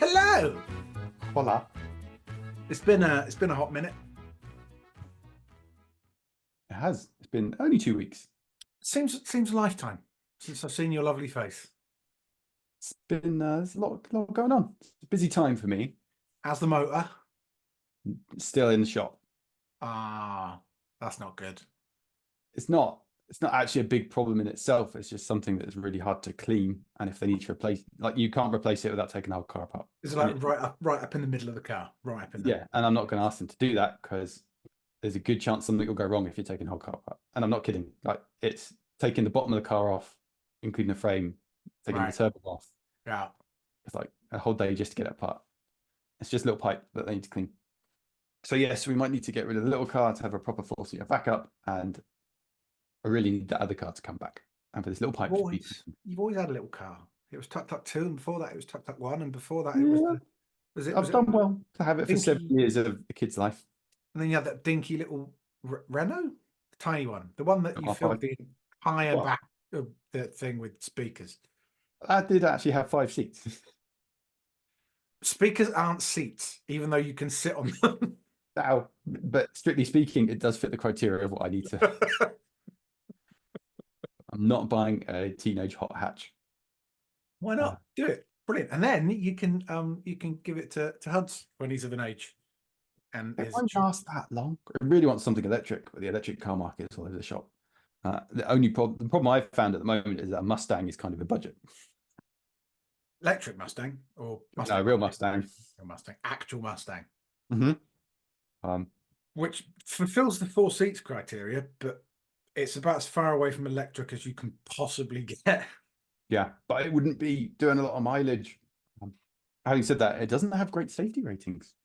Hello. Voila. It's been a hot minute. It has. It's been only 2 weeks. Seems a lifetime since I've seen your lovely face. It's been there's a lot going on. It's a busy time for me. How's the motor? Still in the shop. Ah, that's not good. It's not actually a big problem in itself. It's just something that's really hard to clean. And if they need to replace, like, you can't replace it without taking the whole car apart. Is it like right up in the middle of the car? Right up in there. Yeah, and I'm not going to ask them to do that because there's a good chance something will go wrong if you're taking the whole car apart. And I'm not kidding. Like, it's taking the bottom of the car off, including the frame, taking the turbo off. Yeah. It's like a whole day just to get it apart. It's just a little pipe that they need to clean. So yes, we might need to get rid of the little car to have a proper four-seater backup, and I really need the other car to come back. And for this little pipe to be... You've always had a little car. It was Tuk Tuk 2, and before that it was Tuk Tuk 1, and before that I've done well to have it for 7 years of a kid's life. And then you had that dinky little Renault, the tiny one, the one that you filled the entire back of the thing with speakers. I did actually have 5 seats. Speakers aren't seats, even though you can sit on them. Now, but strictly speaking, it does fit the criteria of what I need to. I'm not buying a teenage hot hatch. Why not? Do it. Brilliant. And then you can give it to Huds when he's of an age. And it won't last that long. I really want something electric, but the electric car market is all over the shop. The problem I've found at the moment is that a Mustang is kind of a budget. Electric Mustang or Mustang? No, real Mustang. Real Mustang. Actual Mustang. Mm-hmm. Which fulfills the 4 seats criteria, but it's about as far away from electric as you can possibly get. Yeah, but it wouldn't be doing a lot of mileage. Having said that, it doesn't have great safety ratings.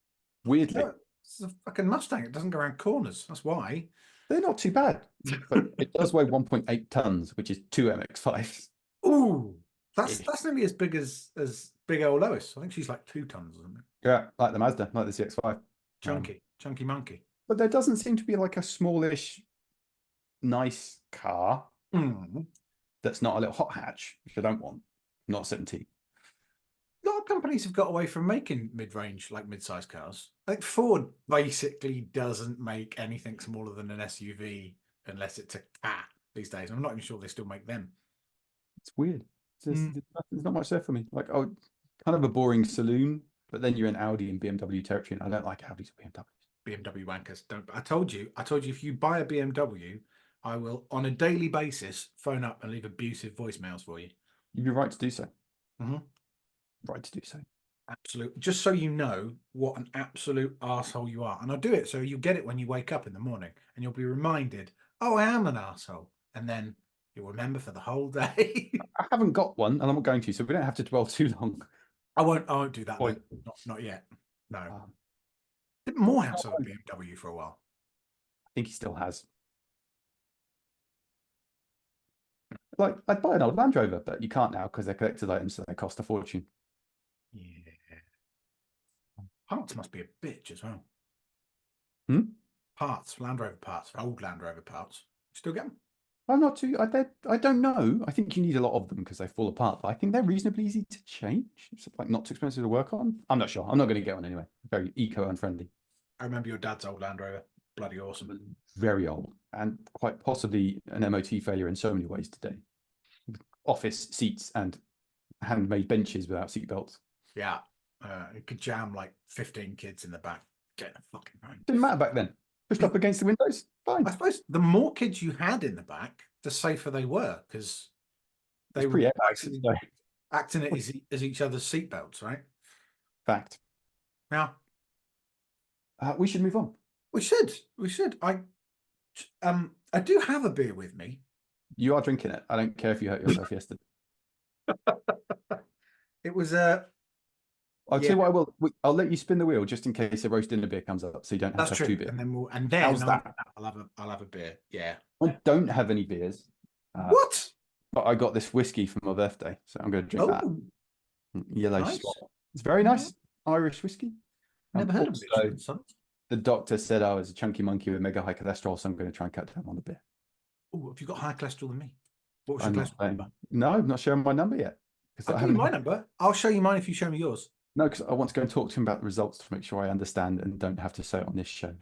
Weirdly. No, it's a fucking Mustang. It doesn't go around corners. That's why. They're not too bad. But it does weigh 1.8 tons, which is 2 MX-5s. Ooh, that's nearly as big as big old Lois. I think she's like 2 tons or something. Yeah, like the Mazda, like the CX-5. Chunky monkey. But there doesn't seem to be like a smallish, nice car that's not a little hot hatch, which I don't want. Not 17. A lot of companies have got away from making mid-range, like mid-sized cars. I think Ford basically doesn't make anything smaller than an SUV unless it's a cat these days. I'm not even sure they still make them. It's weird. There's not much there for me. Like, kind of a boring saloon, but then you're in Audi and BMW territory, and I don't like Audis or BMWs. BMW wankers. Don't. I told you if you buy a BMW, I will on a daily basis phone up and leave abusive voicemails for you. You'd be right to do so. Right to do so. Absolute. Just so you know what an absolute arsehole you are. And I'll do it so you get it when you wake up in the morning and you'll be reminded, oh, I am an arsehole. And then you'll remember for the whole day. I haven't got one and I'm not going to, so we don't have to dwell too long. I won't do that. Not yet. No. Did Morehouse have a BMW for a while? I think he still has. Like, I'd buy an old Land Rover, but you can't now because they're collector's items, so they cost a fortune. Yeah. Parts must be a bitch as well. Parts, Land Rover parts, old Land Rover parts. Still get them? I'm not too. I don't know. I think you need a lot of them because they fall apart, but I think they're reasonably easy to change. It's like not too expensive to work on. I'm not sure. I'm not going to get one anyway. Very eco-unfriendly. I remember your dad's old Land Rover. Bloody awesome. Very old and quite possibly an MOT failure in so many ways today. Office seats and handmade benches without seatbelts. Yeah. It could jam like 15 kids in the back. Get the fucking phone. Didn't matter back then. Pushed up against the windows. Fine. I suppose the more kids you had in the back, the safer they were because they were acting as each other's seatbelts, right? Fact. Yeah. We should move on. We should. I do have a beer with me. You are drinking it. I don't care if you hurt yourself yesterday. It was I'll tell you what I'll let you spin the wheel just in case a roast dinner beer comes up, so you don't have to have 2 beers. And then How's that? I'll have a beer. Yeah. I don't have any beers. What? But I got this whiskey for my birthday, so I'm going to drink that. Yellow Scott. It's very nice Irish whiskey. Never heard of it. The doctor said I was a chunky monkey with mega high cholesterol, so I'm going to try and cut down on the beer. Oh, have you got higher cholesterol than me? What was your cholesterol number? No, I'm not sharing my number yet. I'll give you my number. I'll show you mine if you show me yours. No, because I want to go and talk to him about the results to make sure I understand and don't have to say it on this show.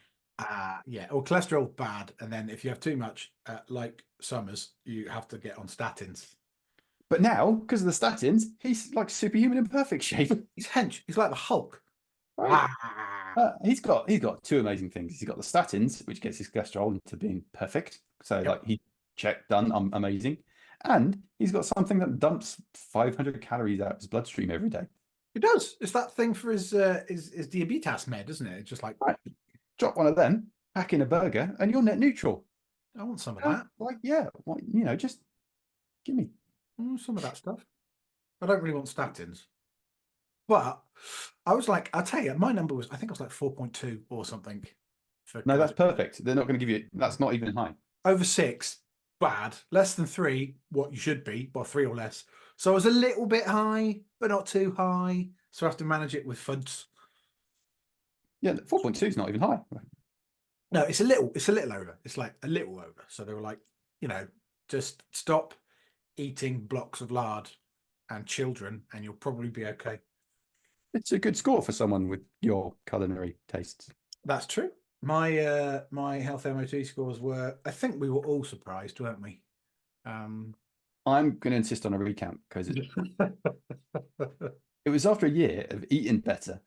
Yeah. Or cholesterol bad, and then if you have too much, like Summers, you have to get on statins. But now, because of the statins, he's like superhuman in perfect shape. He's hench. He's like the Hulk. Right. Ah. He's got two amazing things. He's got the statins, which gets his cholesterol into being perfect. So Yep. like he checked done, amazing. And he's got something that dumps 500 calories out of his bloodstream every day. He does. It's that thing for his diabetes med, isn't it? It's just like, Right. Drop one of them, pack in a burger, and you're net neutral. I want some of Oh, that. like, yeah, well, just give me. Some of that stuff. I don't really want statins. But I was like, I'll tell you, my number was, I think it was like 4.2 or something. No, that's perfect. They're not going to give you, that's not even high. Over 6, bad. Less than 3, what you should be, well, 3 or less. So I was a little bit high, but not too high. So I have to manage it with foods. Yeah, 4.2 is not even high. No, it's a little over. It's like a little over. So they were like, just stop eating blocks of lard and children, and you'll probably be okay. It's a good score for someone with your culinary tastes. That's true. My health MOT scores were, I think we were all surprised, weren't we? I'm going to insist on a recount because it was after a year of eating better,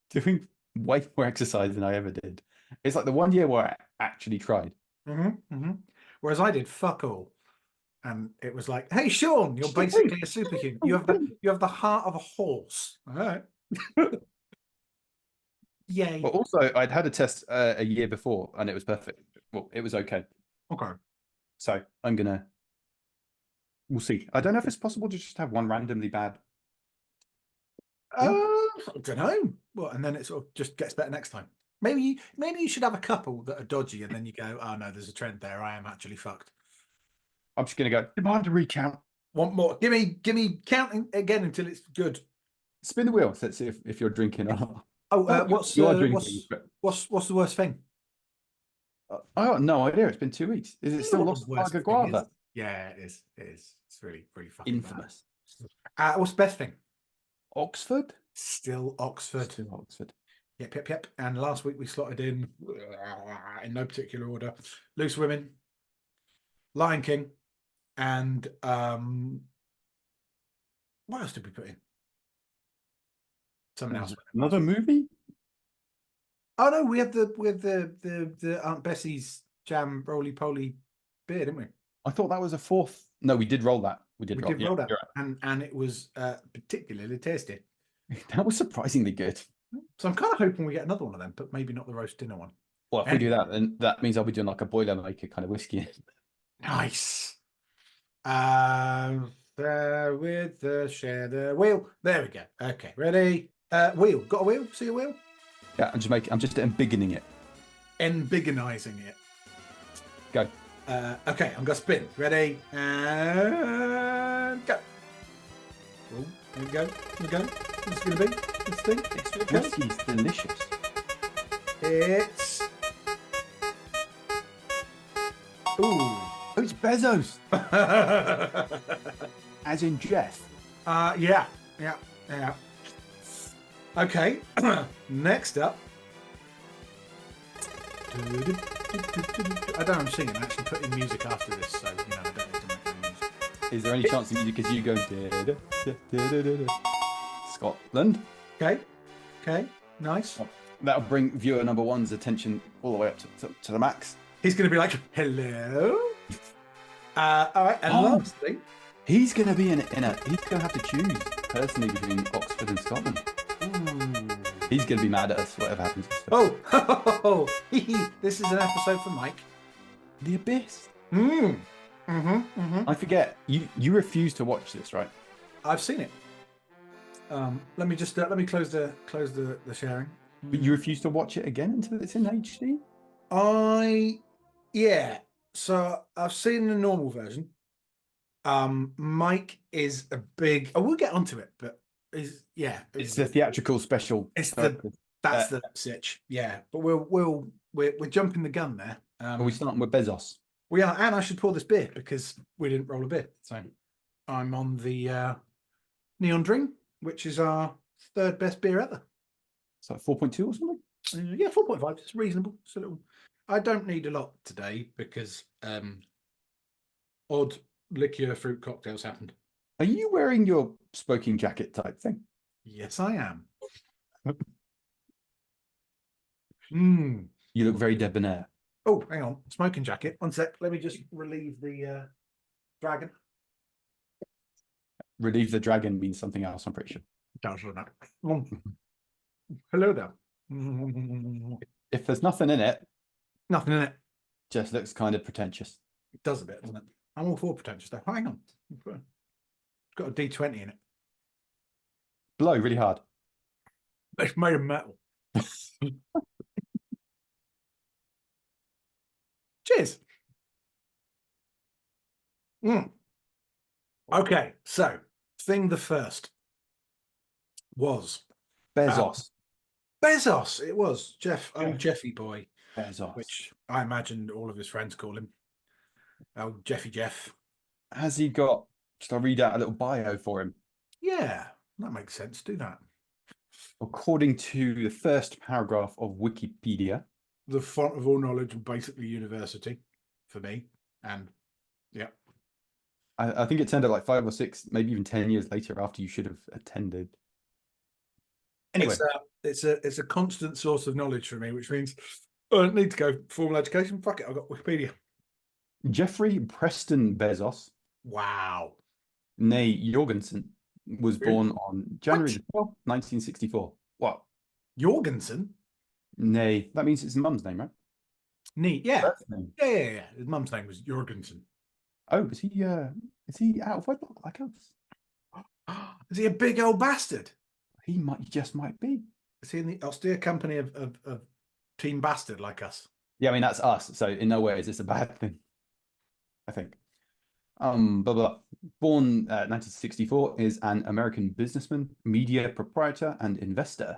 doing way more exercise than I ever did. It's like the one year where I actually tried. Whereas I did fuck all. And it was like, hey, Sean, you're basically a superhuman. You have the heart of a horse. All right. Yay. But also, I'd had a test a year before and it was perfect. Well, it was okay. Okay. So we'll see. I don't know if it's possible to just have one randomly bad. I don't know. Well, and then it sort of just gets better next time. Maybe you should have a couple that are dodgy, and then you go, oh no, there's a trend there. I am actually fucked. I'm just going to go demand a recount. Want more? Give me counting again until it's good. Spin the wheel. Let's see if you're drinking or not. Oh, you are drinking. What's the worst thing? I got no idea. It's been 2 weeks. Is it still Lost Lager Guava? Yeah, it is. It's really fucking Infamous. Bad. What's the best thing? Oxford? Still Oxford. Still Oxford. Yep. And last week we slotted in no particular order, Loose Women, Lion King, and what else did we put in? Something else. Another movie? Oh no, we had the Aunt Bessie's jam roly poly beer, didn't we? I thought that was a fourth. No, we did roll that. We did roll that. Right. And it was particularly tasty. That was surprisingly good. So I'm kind of hoping we get another one of them, but maybe not the roast dinner one. Well, if we do that, then that means I'll be doing like a Boilermaker kind of whiskey. Nice. There with the share the wheel. There we go. Okay, ready? Wheel. Got a wheel? See a wheel? Yeah, I'm just embiggening it. Embiggenizing it. Go. Okay, I'm gonna spin. Ready? And go. Oh, here we go. What's it gonna be? This thing? Whiskey's delicious. It's Oh, it's Bezos. As in Jeff. Yeah. Okay. Next up. I don't know, I'm singing. I actually put in music after this, so I don't need to make any music. Is there any chance the music is you going Scotland? Okay. Nice. That'll bring viewer number one's attention all the way up to the max. He's going to be like, hello. All right. And lastly, he's going to be he's going to have to choose personally between Oxford and Scotland. Ooh. He's going to be mad at us, whatever happens. This is an episode for Mike. The Abyss. I forget. You refuse to watch this, right? I've seen it. Let me just let me close the sharing. But you refuse to watch it again until it's in HD? Yeah. So I've seen the normal version. Mike is a big. We'll get onto it, but it's the theatrical special. It's that's the sitch. Yeah, but we're jumping the gun there. Are we starting with Bezos? We are, and I should pour this beer because we didn't roll a beer. So I'm on the Neon Dream, which is our third best beer ever. It's like 4.2 or something. Yeah, 4.5. It's reasonable. It's a little. I don't need a lot today because odd liqueur fruit cocktails happened. Are you wearing your smoking jacket type thing? Yes, I am. Mm. You look very debonair. Oh, hang on. Smoking jacket. One sec. Let me just relieve the dragon. Relieve the dragon means something else, I'm pretty sure. Does that. Hello there. If there's nothing in it, Nothing in it. just looks kind of pretentious. It does a bit, doesn't it? I'm all for pretentious stuff. Hang on. It's got a D20 in it. Blow really hard. It's made of metal. Cheers. Okay, so thing the first was Bezos. Bezos. It was Jeff. Oh, Yeah. Jeffy boy, Bezos. which I imagine all of his friends call him. Oh, Jeffy Jeff. Has he got? Should I read out a little bio for him? Yeah, that makes sense. Do that. According to the first paragraph of Wikipedia, The font of all knowledge and basically university for me. And yeah. I think it turned out like 5 or 6, maybe even 10 years later after you should have attended. Anyway, It's a constant source of knowledge for me, which means I don't need to go formal education. Fuck it, I've got Wikipedia. Jeffrey Preston Bezos, Wow. née Jorgensen, was Really? born on January the 12th, 1964. What? Jorgensen? Née, that means it's his mum's name, right? Neat. Yeah. Birth name. Yeah. His mum's name was Jorgensen. Oh, is he out of wedlock like us? Is he a big old bastard? He just might be. Is he in the austere company of team bastard like us? Yeah, I mean that's us. So in no way is this a bad thing. I think. Blah blah. Born 1964, is an American businessman, media proprietor, and investor.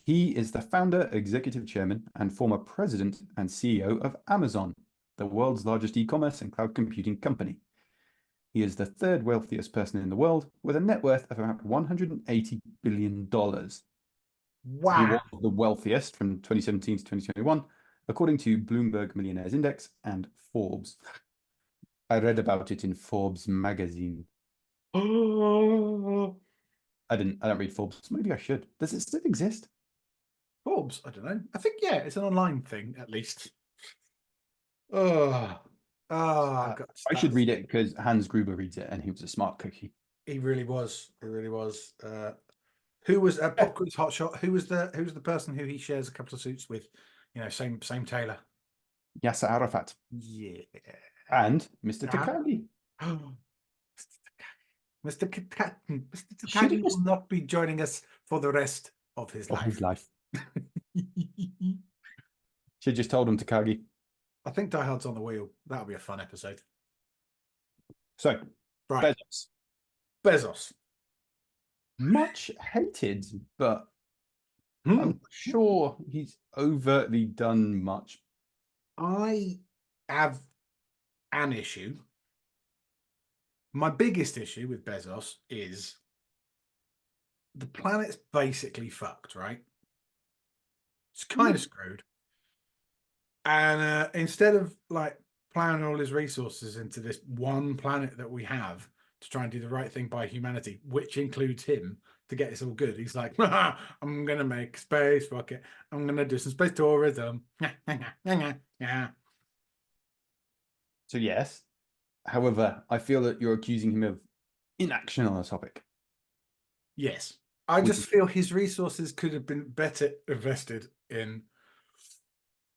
He is the founder, executive chairman, and former president and CEO of Amazon, the world's largest e-commerce and cloud computing company. He is the third wealthiest person in the world with a net worth of about $180 billion. Wow. He was the wealthiest from 2017 to 2021, according to Bloomberg Millionaires Index and Forbes. I read about it in Forbes magazine. I don't read Forbes. Maybe I should. Does it still exist? Forbes? I don't know. I think, yeah, it's an online thing, at least. I should read it because Hans Gruber reads it and he was a smart cookie. He really was. He really was. Who was Pop Quiz Hotshot? Who's the person who he shares a couple of suits with? You know, same tailor. Yasser Arafat. Yeah. And Mr. Takagi. Mr. Takagi will not be joining us for the rest of his life. Should just told him Takagi. I think Die Hard's on the wheel. That'll be a fun episode. So, right. Bezos. Much hated, but I'm not sure he's overtly done much. I have an issue. My biggest issue with Bezos is the planet's basically fucked, right? It's kind of screwed. And instead of like plowing all his resources into this one planet that we have to try and do the right thing by humanity, which includes him, to get us all good, he's like, I'm going to make space rocket. I'm going to do some space tourism. So yes. However, I feel that you're accusing him of inaction on the topic. Yes. I just feel his resources could have been better invested in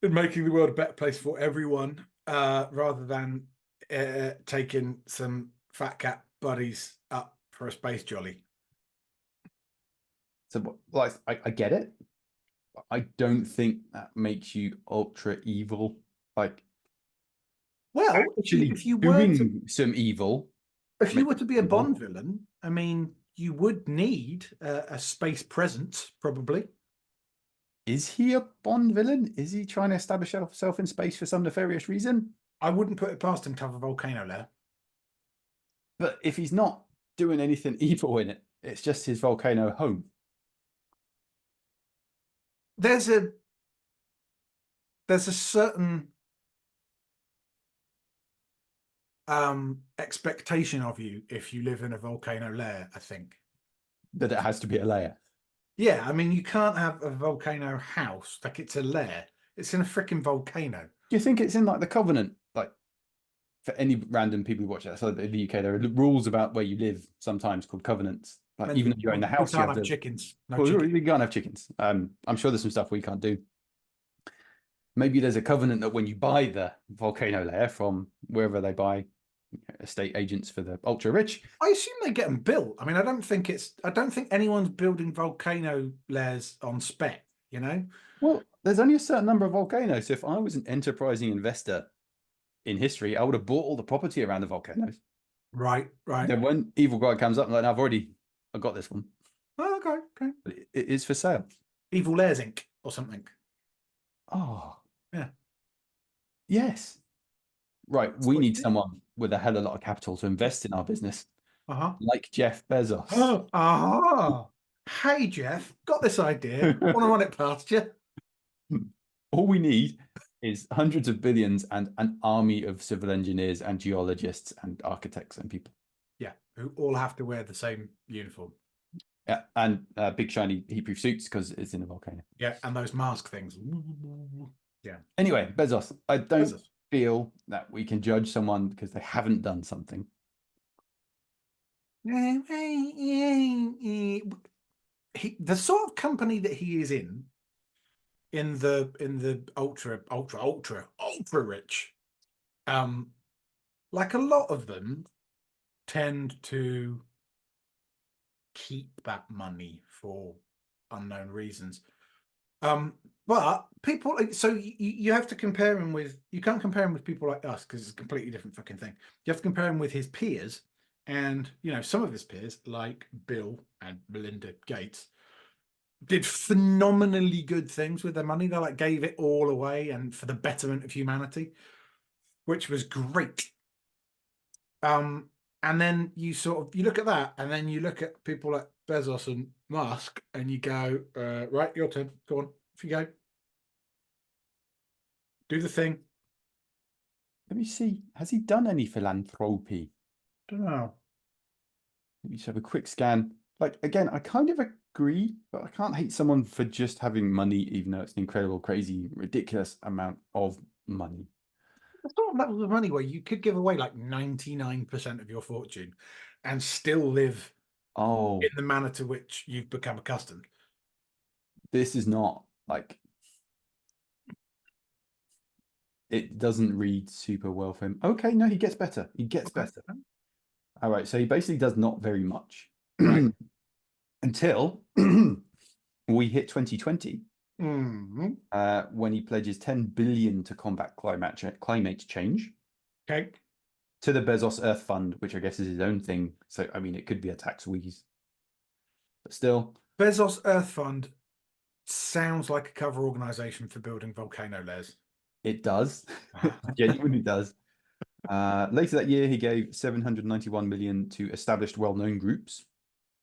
making the world a better place for everyone, rather than taking some fat cat buddies up for a space jolly. So, like, I get it. I don't think that makes you ultra evil. Like, well, if you were doing some evil, if you were to be a Bond villain, I mean, you would need a space presence, probably. Is he a Bond villain? Is he trying to establish himself in space for some nefarious reason? I wouldn't put it past him to have a volcano lair. But if he's not doing anything evil in it, it's just his volcano home. there's a certain expectation of you if you live in a volcano lair, I think. That it has to be a layer. Yeah, I mean, you can't have a volcano house. Like, it's a lair. It's in a freaking volcano. Do you think it's in like the Covenant? Like for any random people who watch it outside the UK, there are rules about where you live sometimes called covenants. Like even if you own the We house, you can't have have to. chickens. No Well, chickens. we can't have chickens. I'm sure there's some stuff we can't do. Maybe there's a covenant that when you buy the volcano layer from wherever they buy estate agents for the ultra rich. I assume they get them built. I mean, I don't think anyone's building volcano lairs on spec, you know? Well, there's only a certain number of volcanoes. So if I was an enterprising investor in history, I would have bought all the property around the volcanoes. Right. Then when evil guy comes up, I'm like, I've got this one. Oh, okay. But it is for sale. Evil Lairs Inc. or something. Oh, Yeah. yes. Right. That's We what you need do. someone with a hell of a lot of capital to invest in our business, Uh-huh. like Jeff Bezos. Oh, aha. Hey, Jeff, got this idea. Want to run it past you? All we need is hundreds of billions and an army of civil engineers and geologists and architects and people. Yeah, who all have to wear the same uniform. Yeah, and big shiny heat-proof suits because it's in a volcano. Yeah, and those mask things. Yeah. Anyway, Bezos, I don't Bezos. feel that we can judge someone because they haven't done something. The sort of company that he is in the ultra rich, like a lot of them tend to keep that money for unknown reasons. But people like, so you have to compare him with, you can't compare him with people like us because it's a completely different fucking thing. You have to compare him with his peers, and some of his peers like Bill and Melinda Gates did phenomenally good things with their money. They like gave it all away and for the betterment of humanity, which was great. And then you look at that, and then you look at people like Bezos and Musk, and you go, right, your turn. Go on, off you go. Do the thing. Let me see. Has he done any philanthropy? Don't know. Let me just have a quick scan. Like, again, I kind of agree, but I can't hate someone for just having money, even though it's an incredible, crazy, ridiculous amount of money. The sort of levels of money where you could give away like 99% of your fortune and still live in Oh, the manner to which you've become accustomed. this is not like it doesn't read super well for him. Okay, no, he gets better. He gets Okay. better. All right, so he basically does not very much Right. until we hit 2020, when he pledges 10 billion to combat climate change Okay. to the Bezos Earth Fund, which I guess is his own thing. So I mean, it could be a tax wheeze, but still, Bezos Earth Fund sounds like a cover organization for building volcano lairs. it does. Genuinely does. Later that year, he gave 791 million to established well-known groups.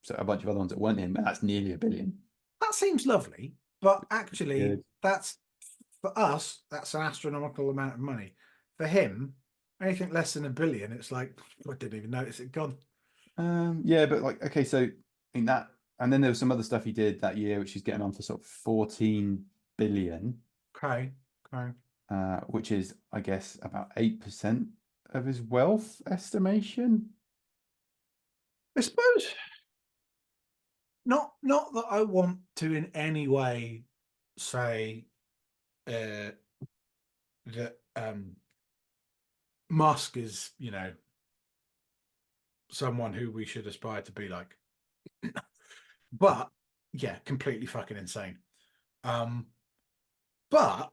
So a bunch of other ones that weren't him, and that's nearly a billion. That seems lovely, but actually, Good. that's for us, that's an astronomical amount of money. For him, anything less than $1 billion, it's like I didn't even notice it gone. Yeah, but like, okay, so in that, and then there was some other stuff he did that year, which he's getting on for sort of 14 billion, Okay. which is, I guess, about 8% of his wealth estimation. I suppose not that I want to in any way say that Musk is, someone who we should aspire to be like. But yeah, completely fucking insane. But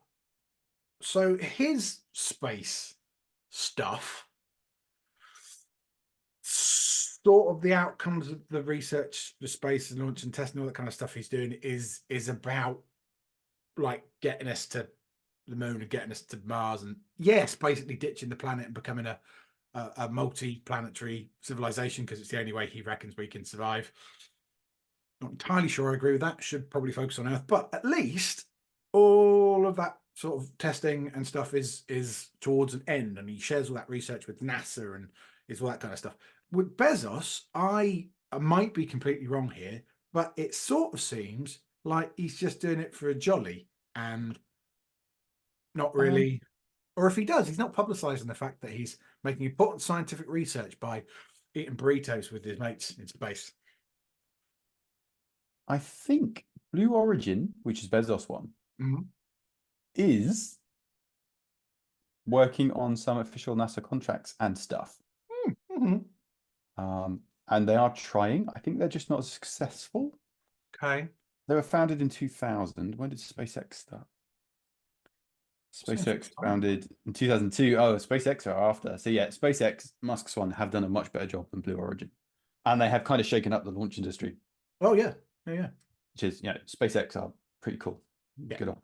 so his space stuff, sort of the outcomes of the research, the space and launch and testing, all that kind of stuff he's doing is about like getting us to the moon and getting us to Mars, and yes, basically ditching the planet and becoming a multi-planetary civilization because it's the only way he reckons we can survive. Not entirely sure I agree with that. Should probably focus on Earth, but at least all of that sort of testing and stuff is towards an end, and he shares all that research with NASA and is all that kind of stuff. With Bezos, I might be completely wrong here, but it sort of seems like he's just doing it for a jolly and not Um, really. Or if he does, he's not publicizing the fact that he's making important scientific research by eating burritos with his mates in space. I think Blue Origin, which is Bezos one, Mhm. is working on some official NASA contracts and stuff. Mhm. And they are trying. I think they're just not successful. Okay. They were founded in 2000. When did SpaceX start? Seems like SpaceX fun. founded in 2002. Oh, SpaceX are after. So yeah, SpaceX, Musk's one, have done a much better job than Blue Origin. And they have kind of shaken up the launch industry, Oh yeah. Yeah, yeah. which is, SpaceX are pretty cool. Yeah. Good on.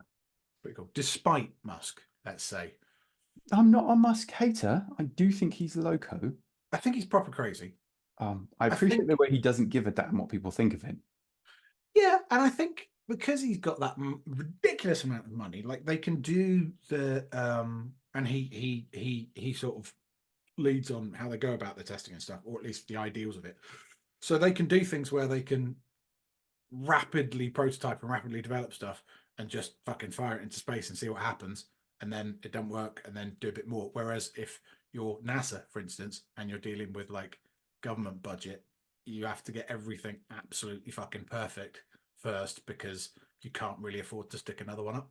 Pretty cool. Despite Musk, let's say. I'm not a Musk hater. I do think he's loco. I think he's proper crazy. I I appreciate the think, way he doesn't give a damn what people think of him. yeah, and I think because he's got that ridiculous amount of money, like they can do the and he sort of leads on how they go about the testing and stuff, or at least the ideals of it. So they can do things where they can rapidly prototype and rapidly develop stuff and just fucking fire it into space and see what happens, and then it doesn't work, and then do a bit more. Whereas if you're NASA, for instance, and you're dealing with like government budget, you have to get everything absolutely fucking perfect first because you can't really afford to stick another one up.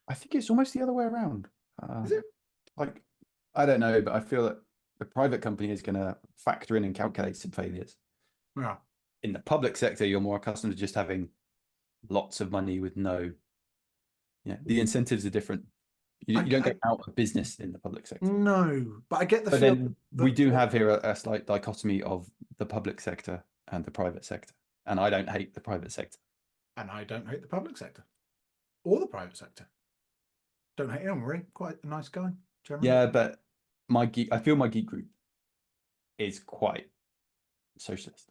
I think it's almost the other way around. Is it? Like, I don't know, but I feel that the private company is going to factor in and calculate some failures. Yeah. In the public sector, you're more accustomed to just having lots of money with no, the incentives are different. You don't go I out of business in the public sector. no, but I get the But feel then we that do have here a slight dichotomy of the public sector and the private sector. And I don't hate the private sector. and I don't hate the public sector or the private sector. Don't hate him, really. Quite a nice guy, generally. Yeah, but I feel my geek group is quite socialist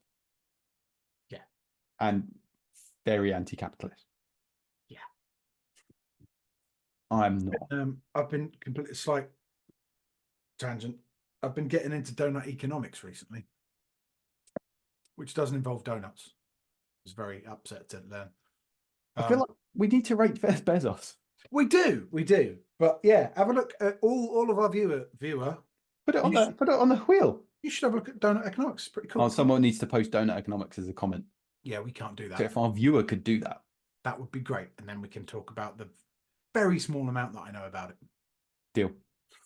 Yeah. and very anti-capitalist. Yeah. I'm not. I've been completely slight tangent. I've been getting into donut economics recently, which doesn't involve donuts. I was very upset to learn. I feel like we need to rate Bezos. We do. But yeah, have a look at all of our viewer. Put it on the wheel. You should have a look at donut economics. It's pretty cool. Oh, someone needs to post donut economics as a comment. Yeah, we can't do So that. if our viewer could do that, That would be great, and then we can talk about the very small amount that I know about it. deal.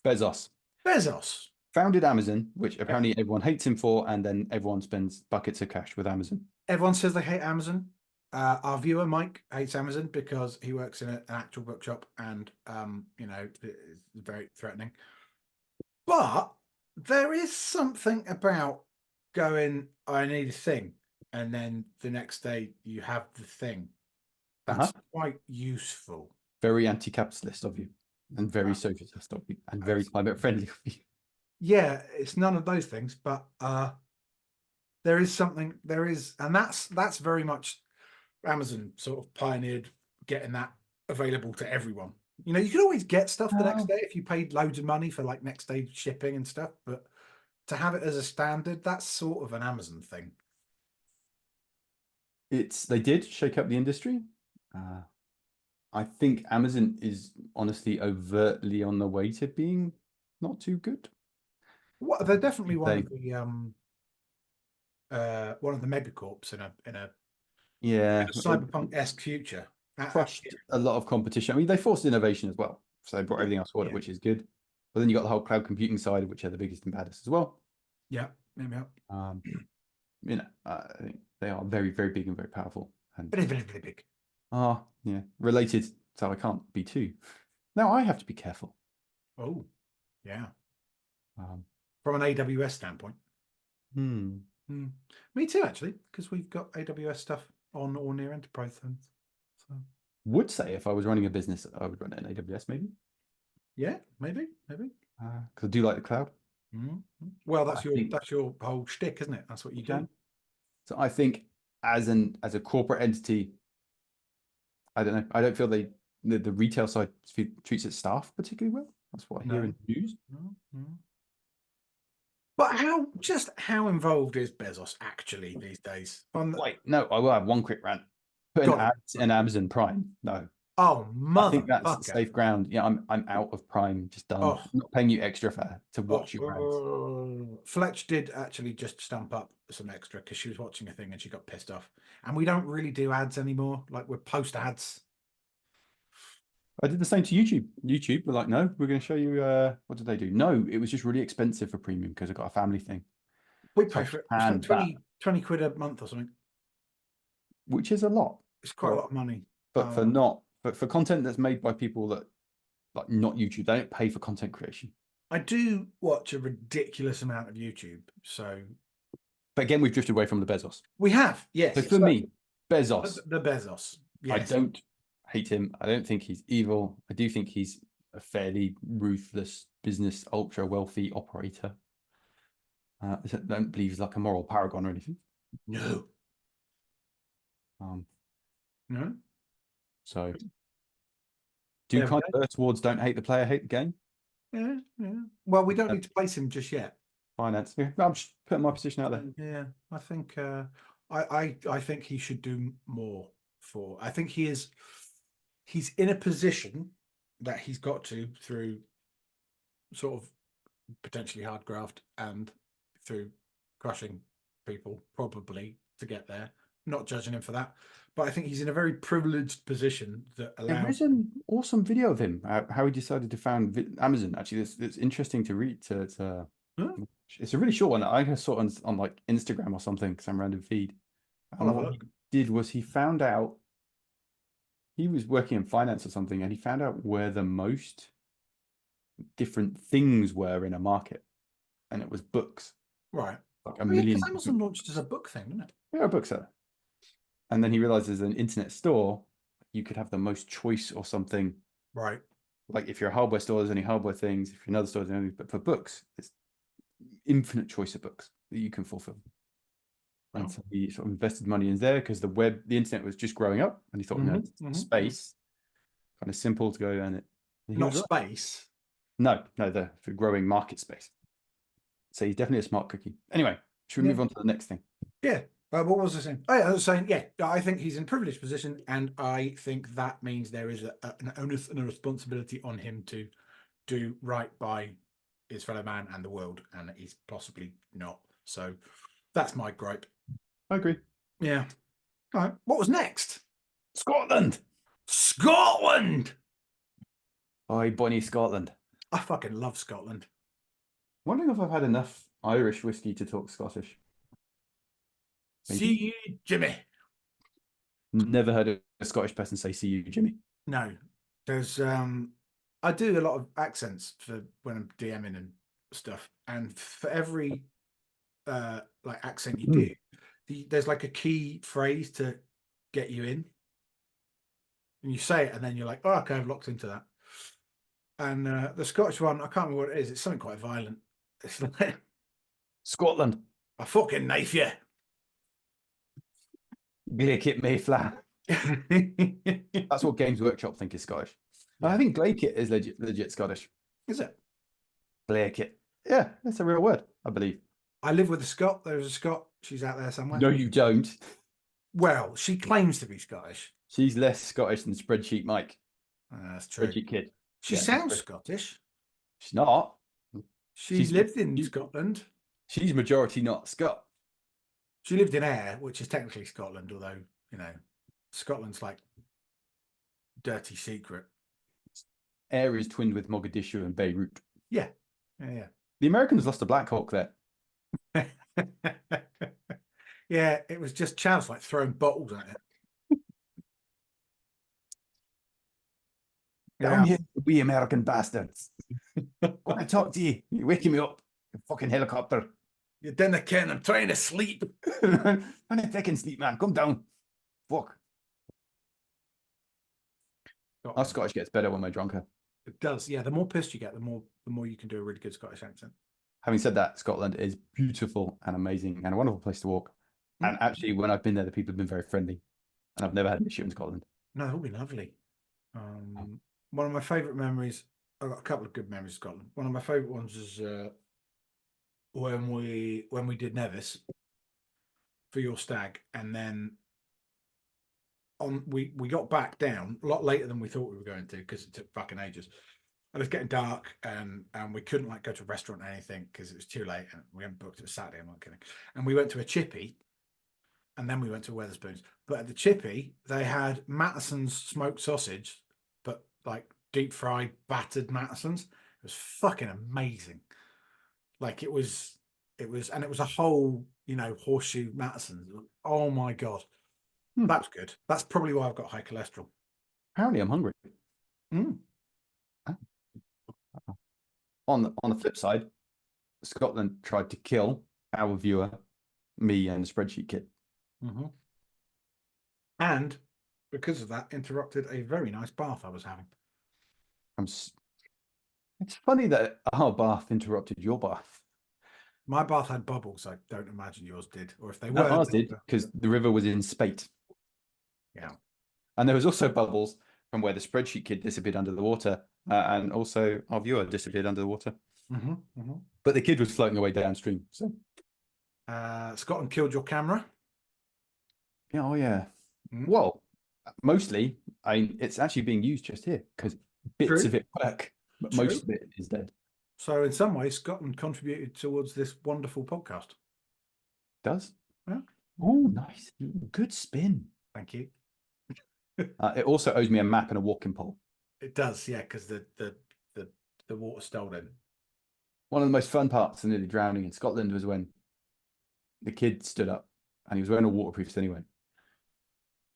Bezos Bezos founded Amazon, which apparently everyone hates him for, and then everyone spends buckets of cash with Amazon. Everyone says they hate Amazon. Our viewer Mike hates Amazon because he works in an actual bookshop, and it's very threatening. But there is something about going, I need a thing, and then the next day you have the thing. That's quite useful. Very anti-capitalist of you, and very socialist of you, and very climate friendly of you. Yeah, it's none of those things, but there is something. And that's very much Amazon sort of pioneered getting that available to everyone. You could always get stuff the next day if you paid loads of money for like next day shipping and stuff, but to have it as a standard, that's sort of an Amazon thing. They did shake up the industry. I think Amazon is honestly overtly on the way to being not too good. What they're definitely one They of the megacorps in a yeah cyberpunk-esque future. crushed a lot of competition. I mean, they forced innovation as well, so they brought everything else forward, which is good. But then you got the whole cloud computing side, which are the biggest and baddest as well. Yeah, maybe. I think they are very, very big and very powerful. And Very, very, very big. yeah, related. So I can't be too. Now I have to be careful. Oh, yeah. Um, From an AWS standpoint. hmm. Me too, actually, because we've got AWS stuff on or near enterprise zones. So Would say if I was running a business, I would run it in AWS, maybe. yeah, maybe. Because I do like the cloud. Well, that's your whole shtick, isn't it? That's what you do. So I think as a corporate entity, I don't know. I don't feel they the retail side treats its staff particularly well. That's what I hear in the news. No. But how involved is Bezos actually these days? Wait, no, I will have one quick rant. Putting ads in Amazon Prime. No. Oh, I think that's motherfucker. safe ground. Yeah, I'm out of Prime. Just done. Oh. I'm not paying you extra to watch your ads. Fletch did actually just stamp up some extra because she was watching a thing and she got pissed off. And we don't really do ads anymore. Like, we're post ads. I did the same to YouTube. YouTube were like, no, we're going to show you. What did they do? No, it was just really expensive for premium because I got a family thing. We pay for it. It's like 20 quid a month or something. Which is a lot. It's quite a lot of money. But for content that's made by people that, like, not YouTube, they don't pay for content creation. I do watch a ridiculous amount of YouTube. So, but again, we've drifted away from the Bezos. We have, yes. So for me, Bezos. The Bezos. Yes. I don't hate him. I don't think he's evil. I do think he's a fairly ruthless business, ultra wealthy operator. I don't believe he's like a moral paragon or anything. No. No. So, do kind of err towards don't hate the player, hate the game. Yeah. Well, we don't need to place him just yet. Finance. Yeah, I'm just putting my position out there. Yeah, I think I think he should do more for. I think he's in a position that he's got to through sort of potentially hard graft and through crushing people probably to get there. Not judging him for that, but I think he's in a very privileged position that allows. There is an awesome video of him how he decided to found Amazon. Actually, it's interesting to read. It's a really short one. I saw it on like Instagram or something, some random feed. And what he did was he found out he was working in finance or something, and he found out where the most different things were in a market, and it was books. Right. Like a million. Amazon launched as a book thing, didn't it? Yeah, a bookseller. And then he realized as an internet store, you could have the most choice or something. Right. Like if you're a hardware store, there's only hardware things. If you're another store, there's only. But for books, it's infinite choice of books that you can fulfill. And so he sort of invested money in there because the internet was just growing up, and he thought, space, kind of simple to go in it. Not space. No, the growing market space. So he's definitely a smart cookie. Anyway, should we move on to the next thing? Yeah. What was I saying? Oh, yeah, I was saying, yeah, I think he's in a privileged position, and I think that means there is an onus and a responsibility on him to do right by his fellow man and the world, and he's possibly not. So that's my gripe. I agree. Yeah. All right. What was next? Scotland. Oi, Bonnie, Scotland. I fucking love Scotland. Wondering if I've had enough Irish whiskey to talk Scottish. Maybe. See you, Jimmy. Never heard a Scottish person say "see you, Jimmy." No, there's I do a lot of accents for when I'm DMing and stuff, and for every like accent you do, there's like a key phrase to get you in, and you say it, and then you're like, oh, okay, I've locked into that. And the Scottish one, I can't remember what it is. It's something quite violent. It's like Scotland. I fucking knife you. Glaikit Mayfla. That's what Games Workshop think is Scottish. Yeah. I think Glaikit is legit Scottish. Is it? Glaikit. Yeah, that's a real word, I believe. I live with a Scot. There's a Scot. She's out there somewhere. No, you don't. Well, she claims to be Scottish. She's less Scottish than Spreadsheet Mike. That's true. Spreadsheet Kid. She sounds Scottish. She's not. She's lived in Scotland. She's majority not Scot. She lived in Ayr, which is technically Scotland, although, Scotland's like dirty secret. Ayr is twinned with Mogadishu and Beirut. Yeah. The Americans lost a Black Hawk there. Yeah, it was just chavs like throwing bottles at it. Down here, we American bastards. Want to talk to you? You're waking me up. You fucking helicopter. You didn't ken, I'm trying to sleep. I'm not taking sleep, man. Come down. Fuck. Our Scottish gets better when we're drunker. It does, yeah. The more pissed you get, the more you can do a really good Scottish accent. Having said that, Scotland is beautiful and amazing and a wonderful place to walk. And actually, when I've been there, the people have been very friendly. And I've never had an issue in Scotland. No, it'll be lovely. One of my favourite memories. I've got a couple of good memories of Scotland. One of my favourite ones is when we did Nevis for your stag, and then we got back down a lot later than we thought we were going to because it took fucking ages. And it was getting dark, and we couldn't like go to a restaurant or anything because it was too late, and we hadn't booked it. Saturday, I'm not kidding. And we went to a chippy, and then we went to Weatherspoons. But at the chippy, they had Mattison's smoked sausage, but like deep fried, battered Mattison's. It was fucking amazing. Like it was, and it was a whole, horseshoe Mattison's. Oh my god, that's good. That's probably why I've got high cholesterol. Apparently, I'm hungry. Mm. On the flip side, Scotland tried to kill our viewer, me, and the spreadsheet kid. Mm-hmm. And because of that, interrupted a very nice bath I was having. It's funny that our bath interrupted your bath. My bath had bubbles. I don't imagine yours did. Or if they No, were, ours did, because the river was in spate. Yeah. And there was also bubbles from where the spreadsheet kid disappeared under the water, and also our viewer disappeared under the water. Mm-hmm, mm-hmm. But the kid was floating away downstream. So, Scotland killed your camera. yeah, oh yeah. Mm. Well, mostly, it's actually being used just here because bits of it work, but most of it is dead. So in some ways, Scotland contributed towards this wonderful podcast. Does? Yeah. Oh, nice. Good spin. Thank you. It also owes me a map and a walking pole. It does, yeah, because the water stolen. One of the most fun parts of nearly drowning in Scotland was when the kid stood up, and he was wearing a waterproof anyway.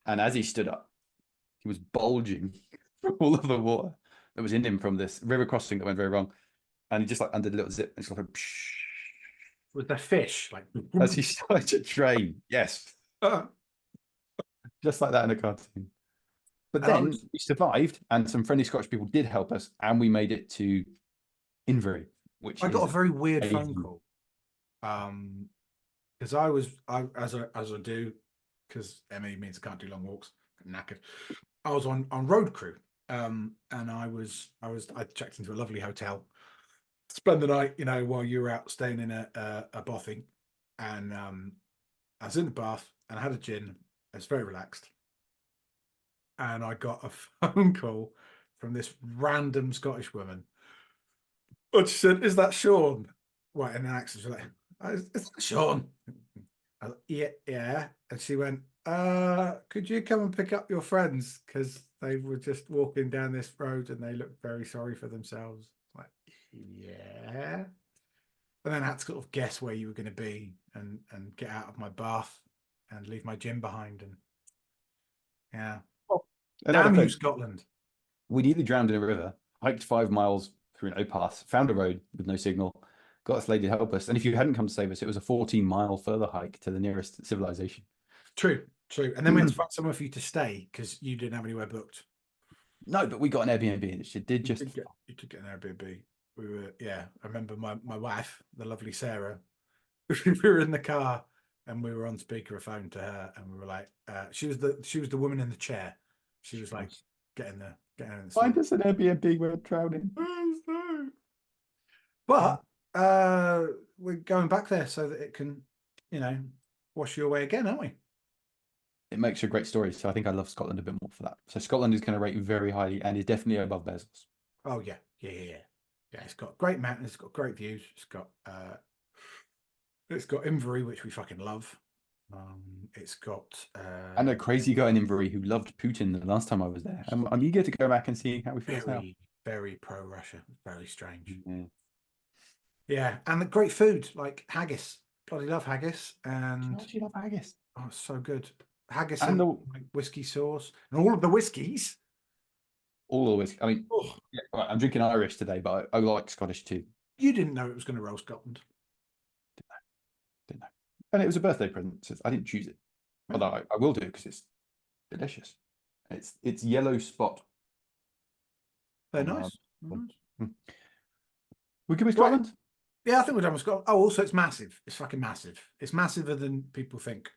And as he stood up, he was bulging from all of the water that was in him from this river crossing that went very wrong. And he just like undid a little zip and just like with the fish, like as he started to drain. Yes. Just like that in a cartoon. But then we survived, and some friendly Scottish people did help us, and we made it to Inverie, which I got a very weird phone amazing. call. Because as I do, because ME means I can't do long walks, I'm knackered. I was on road crew, and I checked into a lovely hotel, spend the night, while you were out staying in a bothing, and I was in the bath and I had a gin. I was very relaxed, and I got a phone call from this random Scottish woman. But she said, "Is that Sean?" Right, in an accent, she's like, "Is that Sean?" I was like, yeah. And she went, could you come and pick up your friends? Because they were just walking down this road and they looked very sorry for themselves. Like, yeah. And then I had to sort of guess where you were going to be and get out of my bath and leave my gym behind. And yeah. Damn you, Scotland. We nearly drowned in a river, hiked 5 miles through no path, found a road with no signal, got this lady to help us. And if you hadn't come to save us, it was a 14-mile further hike to the nearest civilization. True. And then we had to find somewhere for you to stay because you didn't have anywhere booked. No, but we got an Airbnb, and it did just. You did get an Airbnb. We were, yeah. I remember my wife, the lovely Sarah. We were in the car and we were on speakerphone to her, and we were like, she was the woman in the chair. She was like, getting in the Find us an Airbnb. We're drowning. But we're going back there so that it can, wash you away again, aren't we? It makes a great story. So I think I love Scotland a bit more for that. So Scotland is going to rate very highly and is definitely above Bezos. Oh yeah. It's got great mountains. It's got great views. It's got Inverie, which we fucking love. It's got and a crazy guy in Inverie who loved Putin the last time I was there. I'm eager to go back and see how he feels now. Very pro-Russia. Very strange. Yeah. Yeah, and the great food like haggis. Bloody love haggis. And do you love haggis? Oh, it's so good. Haggis and the like whiskey sauce and all of the whiskies. All the whiskey. I mean, yeah, right, I'm drinking Irish today, but I like Scottish too. You didn't know it was going to roll Scotland. Didn't know. And it was a birthday present. So I didn't choose it. Although I will do it because it's delicious. It's yellow spot. They're nice. We could be Scotland? Yeah, I think we're done with Scotland. Oh, also it's massive. It's fucking massive. It's massiver than people think.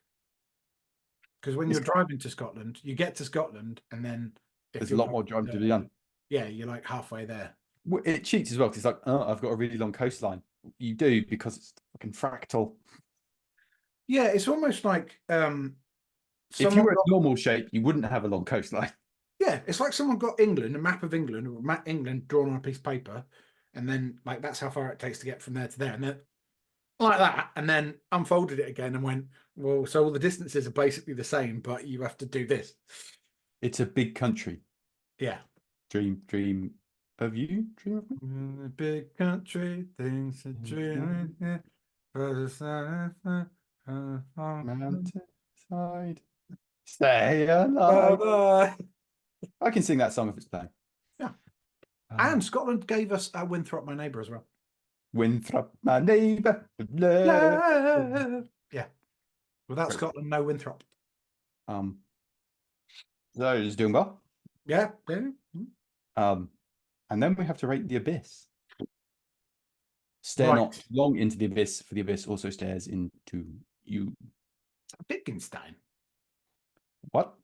Because when you're driving to Scotland, you get to Scotland and then If There's a you're lot more driving to be done. yeah, you're like halfway there. It cheats as well because it's like, oh, I've got a really long coastline. You do because it's fucking fractal. Yeah, it's almost like If you someone were a got normal shape, you wouldn't have a long coastline. yeah, it's like someone got England, a map of England, or map England drawn on a piece of paper, and then like that's how far it takes to get from there to there, and then like that, and then unfolded it again and went, well, so all the distances are basically the same, but you have to do this. It's a big country. Yeah. Dream of you, dream of me. In a big country, things are dreaming. Mountainside, stay alive. Bye-bye. I can sing that song if it's playing. Yeah. Ah, And Scotland gave us Winthrop, my neighbour, as well. Winthrop, my neighbour. Yeah. Yeah. Without Great. Scotland, no Winthrop. Um, so it's doing well. Yeah. Yeah. And then we have to rate the abyss. Stare Right. not long into the abyss, for the abyss also stares into you. Wittgenstein. What?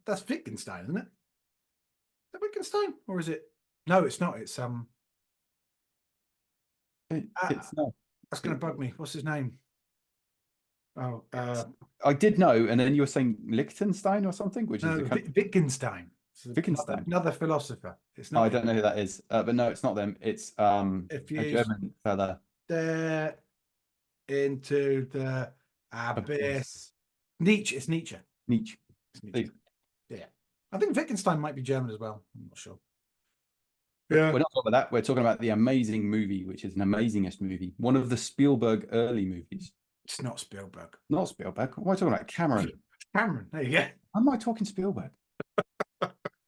That's Wittgenstein, isn't it? Is that Wittgenstein? Or is it? No, it's not. It's It's no. that's gonna bug me. What's his name? Oh, I did know, and then you were saying Liechtenstein or something, which is no, the country. Wittgenstein. Wittgenstein. Another philosopher. It's Oh, I not. don't know who that is, but no, it's not them. It's If a you German fella. stare into the abyss, Nietzsche. It's Nietzsche. Nietzsche. It's Nietzsche. Yeah, I think Wittgenstein might be German as well. I'm not sure. Yeah, We're not talking about that. We're talking about the amazing movie, which is an amazingest movie. One of the Spielberg early movies. it's not Spielberg. Not Spielberg. What am I talking about? Cameron. Cameron. There you go. Am I talking Spielberg?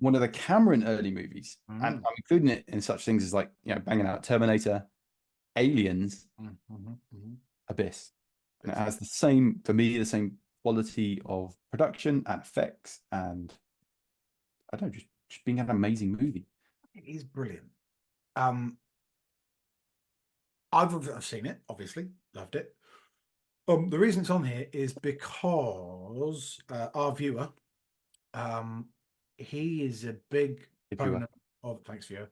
One of the Cameron early movies. And I'm including it in such things as like, banging out Terminator, Aliens, Abyss. And it has the same, for me, the same quality of production and effects and I don't know, just being an amazing movie. It is brilliant. I've seen it, obviously, loved it. The reason it's on here is because our viewer, he is a big proponent of, thanks viewer,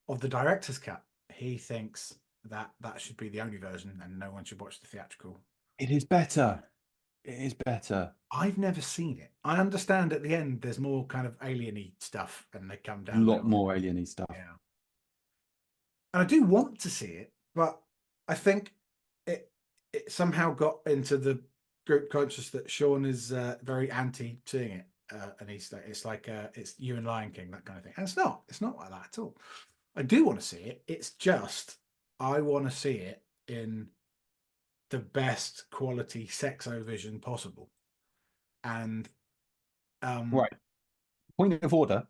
of the director's cut. He thinks that should be the only version and no one should watch the theatrical. It is better. It is better. I've never seen it. I understand at the end there's more kind of alien-y stuff and they come down. A lot more alien-y stuff. Yeah. And I do want to see it, but I think it somehow got into the group conscious that Sean is very anti seeing it. And it's like it's you and Lion King, that kind of thing. And it's not like that at all. I do want to see it. It's just I want to see it in the best quality sexo vision possible. And right. Point of order.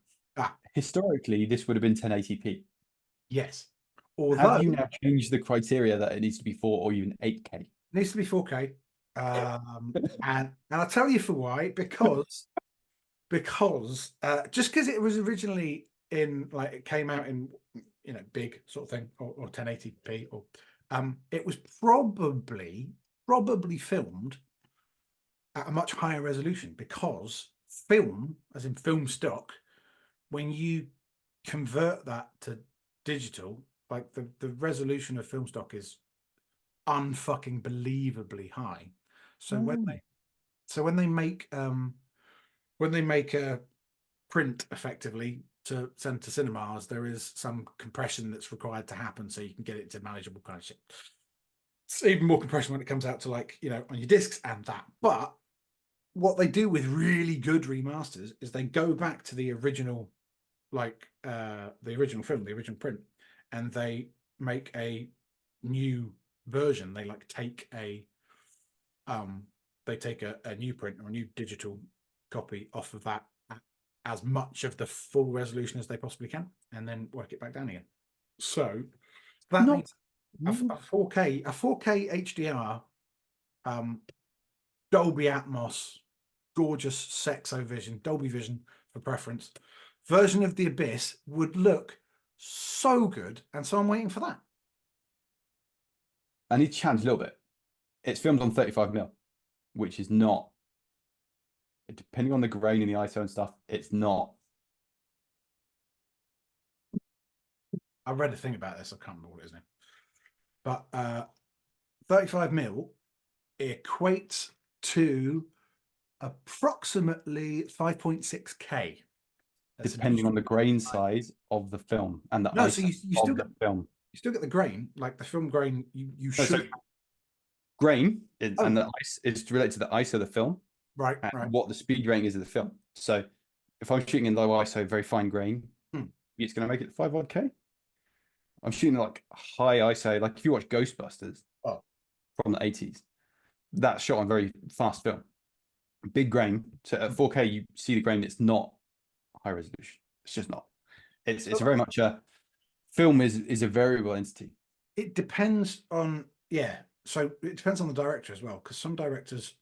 Historically, this would have been 1080p. Yes. Although, have you now changed the criteria that it needs to be 4 or even 8K? It needs to be 4K. And I'll tell you for why. Because just because it was originally in like it came out in big sort of thing or 1080p or it was probably filmed at a much higher resolution because film, as in film stock, when you convert that to digital, like the resolution of film stock is unfucking believably high. So when they make a print effectively to send to cinemas, there is some compression that's required to happen so you can get it to manageable kind of shit. It's even more compression when it comes out to like on your discs and that. But what they do with really good remasters is they go back to the original, like the original film, the original print, and they make a new version. They like take a new print or a new digital copy off of that at as much of the full resolution as they possibly can, and then work it back down again. So that means a 4K HDR, Dolby Atmos, gorgeous sexo vision, Dolby Vision for preference, version of The Abyss would look so good, and so I'm waiting for that. I need to challenge a little bit. It's filmed on 35mm, which is not, depending on the grain and the ISO and stuff, it's not I read a thing about this. I can't remember what it is now. But 35mm equates to approximately 5.6K. That's an Depending on industry. the grain size of the film and the No, so ISO you still of get the film. the grain, like the film grain. You No, so shoot. grain and Oh, the ice is related to the ISO of the film right, and right. what the speed rating is of the film. So if I'm shooting in low ISO, very fine grain, Hmm. it's going to make it 5 odd K. I'm shooting like high ISO, like if you watch Ghostbusters Oh, from the 80s, that's shot on very fast film. Big grain. So at 4K, you see the grain. It's not high resolution. It's just not. It's so very much a film is a variable entity. it depends on, yeah. So it depends on the director as well, because some directors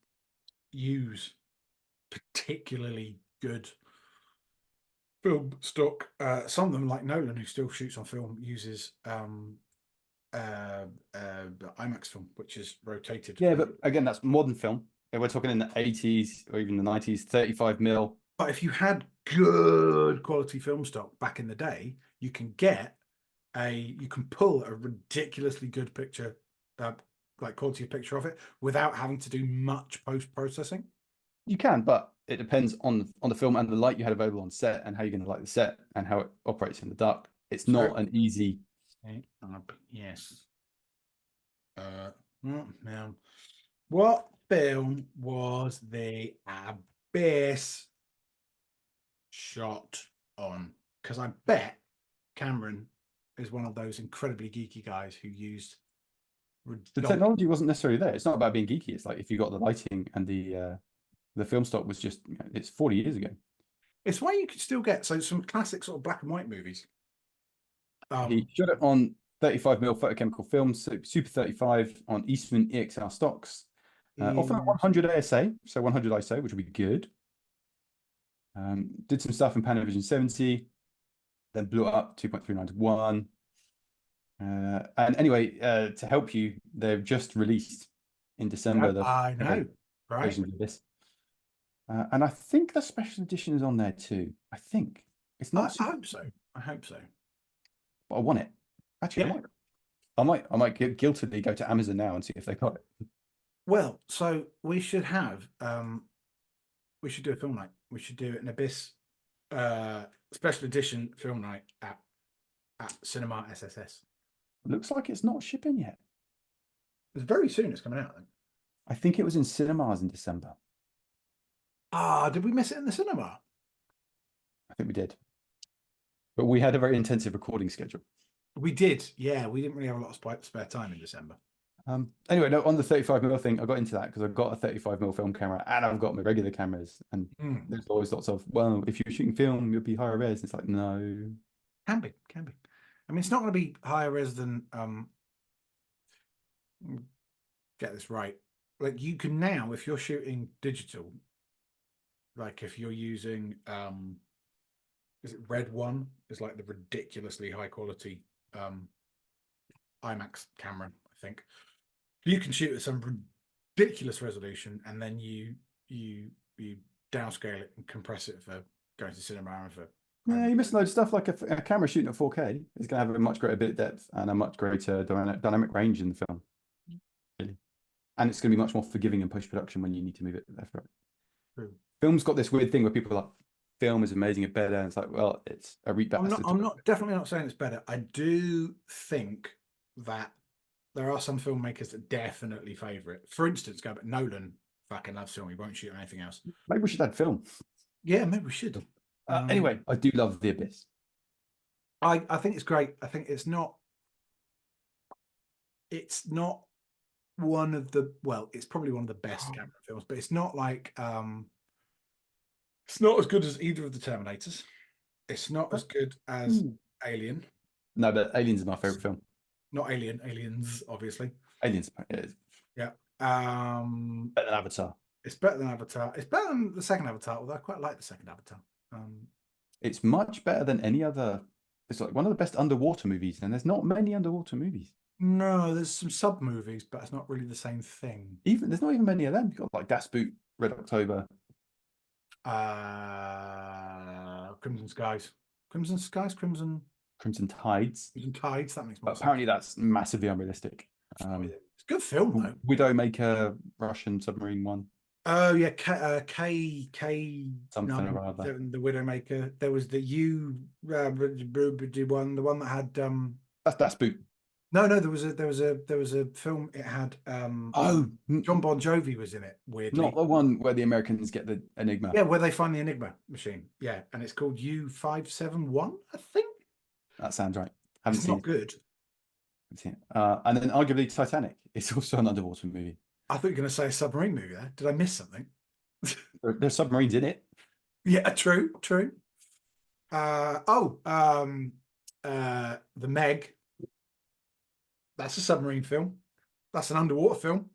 use particularly good film stock. Some of them, like Nolan, who still shoots on film, uses uh, IMAX film, which is rotated. Yeah, but again, that's modern film. If we're talking in the 80s or even the 90s, 35 mil. But if you had good quality film stock back in the day, you can pull a ridiculously good picture, uh, like quality of picture of it, without having to do much post processing. You can, but it depends on the film and the light you had available on set and how you're going to light the set and how it operates in the dark. It's So not an easy. yes. Now, what film was the Abyss shot on? Because I bet Cameron is one of those incredibly geeky guys who used The dog. technology wasn't necessarily there. It's not about being geeky. It's like if you got the lighting and the film stock was just it's 40 years ago. It's why you could still get some classic sort of black and white movies. He shot it on 35mm photochemical film, Super 35 on Eastman EXR stocks, often at is 100 ASA, so 100 ISO, which would be good. Did some stuff in Panavision 70, then blew it up 2.39 to 1. And anyway, to help you, they've just released in December the I know, right? version of this. And I think the special edition is on there too. I think it's I not super, hope so. I hope so. but I want it. Actually, Yeah. I might guiltily go to Amazon now and see if they got it. Well, so we should do a film night. We should do an Abyss special edition film night at Cinema SSS. Looks like it's not shipping yet. It's very soon. It's coming out. I think. I think it was in cinemas in December. Ah, did we miss it in the cinema? I think we did. But we had a very intensive recording schedule. We did. Yeah, we didn't really have a lot of spare time in December. Anyway, no, on the 35mm thing, I got into that because I've got a 35mm film camera and I've got my regular cameras. And there's always lots of, well, if you're shooting film, you'll be higher res. It's like, no. Can be. I mean, it's not going to be higher res than get this right. Like you can now, if you're shooting digital, like if you're using is it Red One? Is like the ridiculously high quality IMAX camera, I think. You can shoot at some ridiculous resolution, and then you downscale it and compress it for going to cinema and for. Yeah, you're missing loads of stuff like a camera shooting at 4K is going to have a much greater bit depth and a much greater dynamic range in the film. Really. And it's going to be much more forgiving in post-production when you need to move it left, right. True. Film's got this weird thing where people are like, film is amazing and better. And it's like, well, it's a read I'm not definitely not saying it's better. I do think that there are some filmmakers that definitely favour it. For instance, go back Nolan fucking loves film. He won't shoot anything else. Maybe we should add film. Yeah, maybe we should. Anyway, I do love The Abyss. I think it's great. I think it's not one of the it's probably one of the best camera films, but it's not like it's not as good as either of the Terminators. It's not as good as Alien. No, but Aliens is my favorite film. Not Alien, Aliens, obviously. Aliens, is Yeah. better than Avatar. It's better than Avatar. It's better than the second Avatar, although I quite like the second Avatar. It's much better than any other. It's like one of the best underwater movies, and there's not many underwater movies. No, there's some sub movies, but it's not really the same thing. Even there's not even many of them. You've got like Das Boot, Red October, Crimson Skies, Crimson. Crimson Tides. Crimson Tides, that makes more But sense. apparently that's massively unrealistic. It's a good film, though. Widowmaker, Russian submarine one. Oh, yeah. K Something or other. the Widowmaker. There was the one, the one that had That's Boot. No, there was a film. It had John Bon Jovi was in it. Weirdly, not the one where the Americans get the Enigma. Yeah, where they find the Enigma machine. Yeah, and it's called U571, I think. That sounds right. Haven't It's seen not it. good. Haven't seen it. And then arguably Titanic. It's also an underwater movie. I thought you were going to say a submarine movie there. Did I miss something? There's submarines in it. Yeah, true. The Meg. That's a submarine film. That's an underwater film.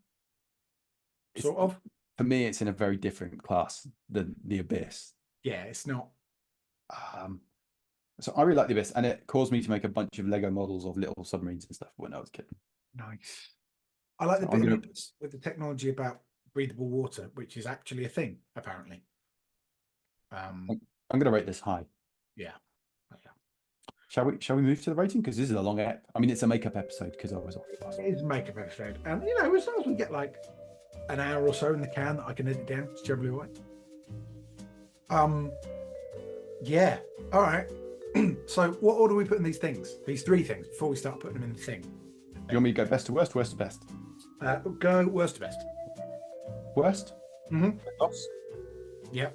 Sort of. For me, it's in a very different class than The Abyss. Yeah, it's not. So I really like The Abyss, and it caused me to make a bunch of Lego models of little submarines and stuff when I was a kid. Nice. I like the bit with the technology about breathable water, which is actually a thing, apparently. I'm going to rate this high. Yeah. Shall we move to the rating? Because this is a long ep. I mean, it's a makeup episode because I was off last It is a makeup episode. And, as long as we get like an hour or so in the can that I can edit down, it's generally all right. Yeah. All right. So what order are we putting these things? These three things before we start putting them in the thing. You want me to go best to worst, worst to best? Go worst to best. Worst? Mm-hmm. Loss. Yeah.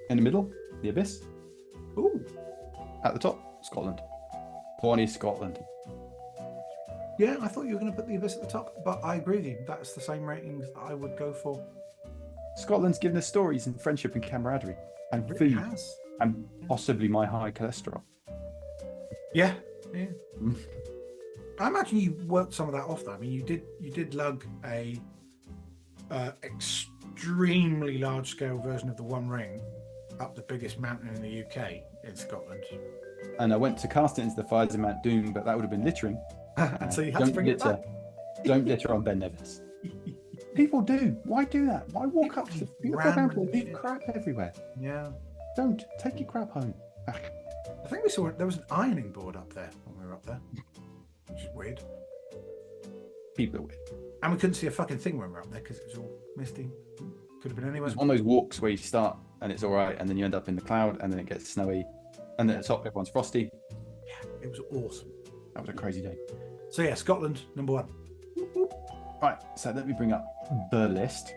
In the middle, The Abyss. Ooh. At the top, Scotland. Horny Scotland. Yeah, I thought you were going to put The Abyss at the top, but I agree with you. That's the same ratings that I would go for. Scotland's given us stories and friendship and camaraderie and food and possibly my high cholesterol. Yeah. I imagine you worked some of that off though. I mean, you did lug a extremely large scale version of the One Ring up the biggest mountain in the UK in Scotland. And I went to cast it into the fires of Mount Doom, but that would have been littering. So you had to bring it back. Don't litter on Ben Nevis. People do. Why do that? Why walk up to the beautiful mountain and leave crap everywhere? Yeah. Don't. Take your crap home. I think we saw there was an ironing board up there when we were up there, which is weird. People are weird. And we couldn't see a fucking thing when we were up there because it was all misty. Could have been anywhere. It's one of those walks where you start and it's all right, and then you end up in the cloud, and then it gets snowy, and then at the top everyone's frosty. Yeah, it was awesome. That was a crazy day. So yeah, Scotland, number one. Right, so let me bring up the list.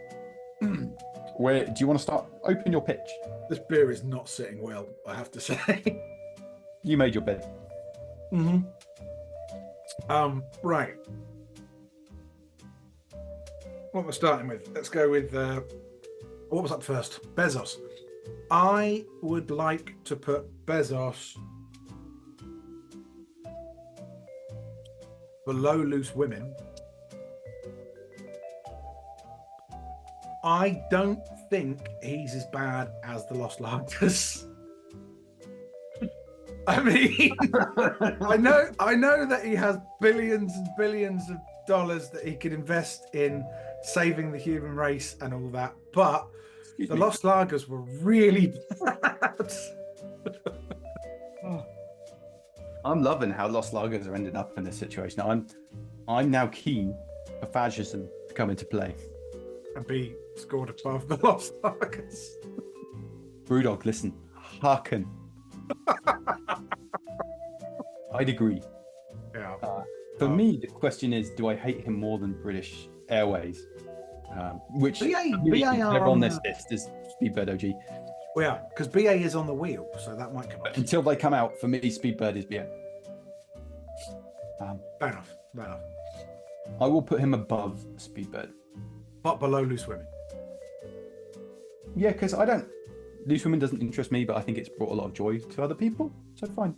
Where do you want to start? Open your pitch. This beer is not sitting well, I have to say. You made your bed. Mm-hmm. Right. What am I starting with? Let's go with what was up first? Bezos. I would like to put Bezos below Loose Women. I don't think he's as bad as the Lost Lagers. I mean, I know that he has billions and billions of dollars that he could invest in saving the human race and all that, but the Lost Lagers were really bad. I'm loving how Lost Lagers are ending up in this situation. I'm now keen for fascism to come into play. And be scored above the Lost Lagers. Brewdog, listen, hearken. I'd agree. Yeah. For me, the question is, do I hate him more than British Airways? Which BA they're are on this list is Speedbird OG. Well, yeah, because BA is on the wheel, so that might come up. Until they come out, for me, Speedbird is BA. Fair enough. I will put him above Speedbird. But below Loose Women. Yeah, because Loose Women doesn't interest me, but I think it's brought a lot of joy to other people, so fine.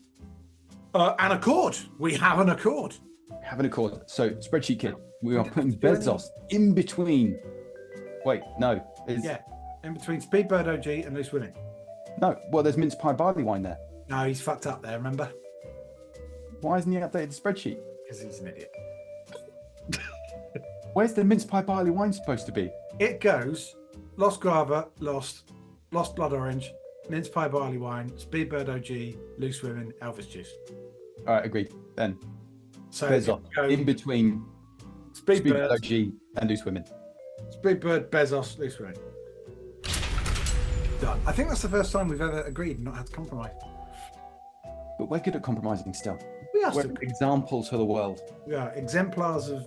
An accord. We have an accord. Have an accord. So, Spreadsheet Kid, we are putting Bezos in between. Wait, no. Yeah, in between Speedbird OG and Loose Women. No, well, there's mince pie barley wine there. No, he's fucked up there, remember? Why hasn't he updated the spreadsheet? Because he's an idiot. Where's the mince pie barley wine supposed to be? It goes Lost Guava, Lost Blood Orange, Mince Pie Barley Wine, Speedbird OG, Loose Women, Elvis Juice. All right, agreed. Then So Bezos go in between Speedbird, OG and Loose Women. Speedbird, Bezos, Loose Women. Done. I think that's the first time we've ever agreed and not had to compromise. But we're good at compromising still. We are We're still examples for the world. we are exemplars of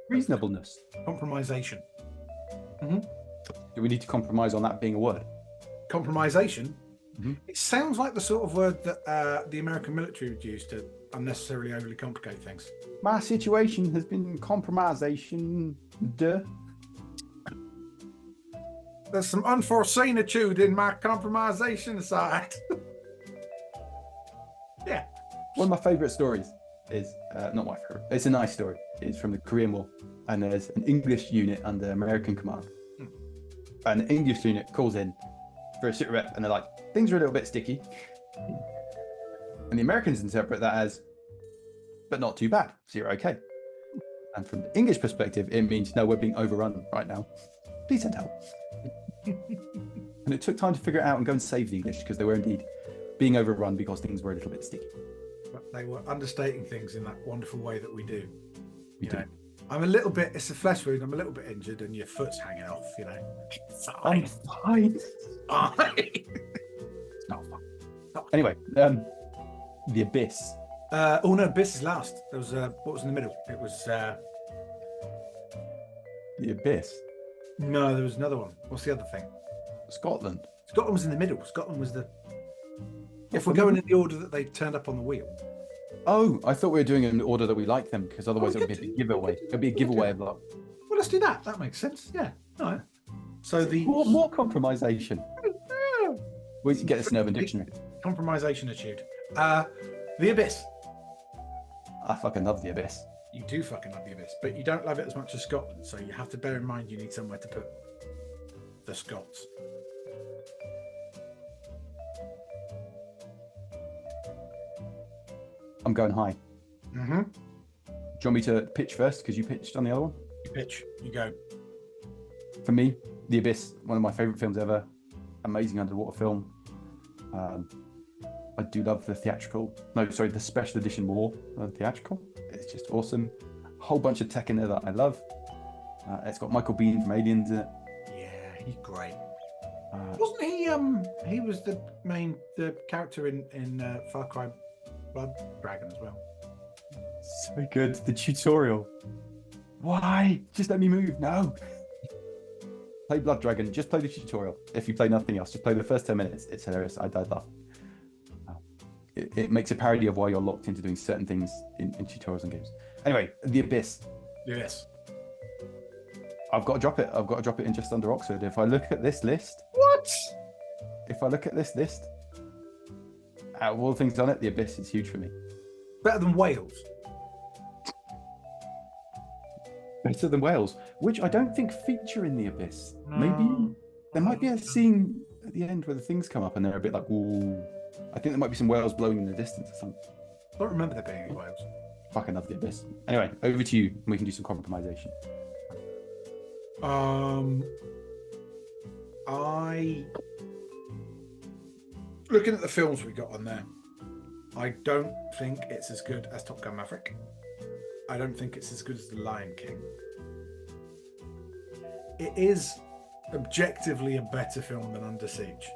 Reasonableness. compromisation. Do we need to compromise on that being a word? Compromisation. Mhm. It sounds like the sort of word that the American military would use to unnecessarily overly complicate things. My situation has been compromisation. There's some unforeseenitude in my compromisation side. Yeah. One of my favourite stories is not my favourite. It's a nice story. It's from the Korean War, and there's an English unit under American command. And the English unit calls in for a sit rep, and they're like, "Things are a little bit sticky," and the Americans interpret that as, "But not too bad. So you're okay." And from the English perspective, it means, "No, we're being overrun right now. Please send help." And it took time to figure it out and go and save the English, because they were indeed being overrun because things were a little bit sticky. But they were understating things in that wonderful way that we do. We do. I'm a little bit, it's a flesh wound, I'm a little bit injured and your foot's hanging off, you know. I'm fine. It's not fun. Anyway, the Abyss. Oh no, Abyss is last. There was what was in the middle? It was The Abyss. no, there was another one. What's the other thing? Scotland. Scotland was in the middle. Scotland was the. If we're going in the order that they turned up on the wheel. Oh, I thought we were doing it in the order that we like them, because otherwise Oh, it would be a giveaway. It would be a giveaway of luck. Well, let's do that. That makes sense. Yeah. All right. So the More compromisation. We can get this in Urban Dictionary. compromisation attitude. The Abyss. I fucking love the Abyss. You do fucking love the Abyss, but you don't love it as much as Scotland. So you have to bear in mind you need somewhere to put the Scots. I'm going high. Mm-hmm. Do you want me to pitch first, because you pitched on the other one? You pitch. You go. For me, The Abyss, one of my favourite films ever. Amazing underwater film. I do love the the special edition War theatrical. It's just awesome. A whole bunch of tech in there that I love. It's got Michael Biehn from Aliens in it. Yeah, he's great. Wasn't He was the character in Far Cry Blood Dragon as well. so good. The tutorial. Why? Just let me move. No. Play Blood Dragon. Just play the tutorial. If you play nothing else, just play the first 10 minutes. It's hilarious. I died laughing. It makes a parody of why you're locked into doing certain things in tutorials and games. Anyway, The Abyss. Yes. I've got to drop it. I've got to drop it in just under Oxford. If I look at this list, out of all the things on it, The Abyss is huge for me. Better than Wales. Better than Wales, which I don't think feature in The Abyss. No. Maybe there might be a scene at the end where the things come up and they're a bit like, ooh. I think there might be some whales blowing in the distance or something. I don't remember there being any Wales. Fucking love The Abyss. Anyway, over to you, and we can do some compromisation. I looking at the films we got on there, I don't think it's as good as Top Gun Maverick. I don't think it's as good as The Lion King. It is objectively a better film than Under Siege.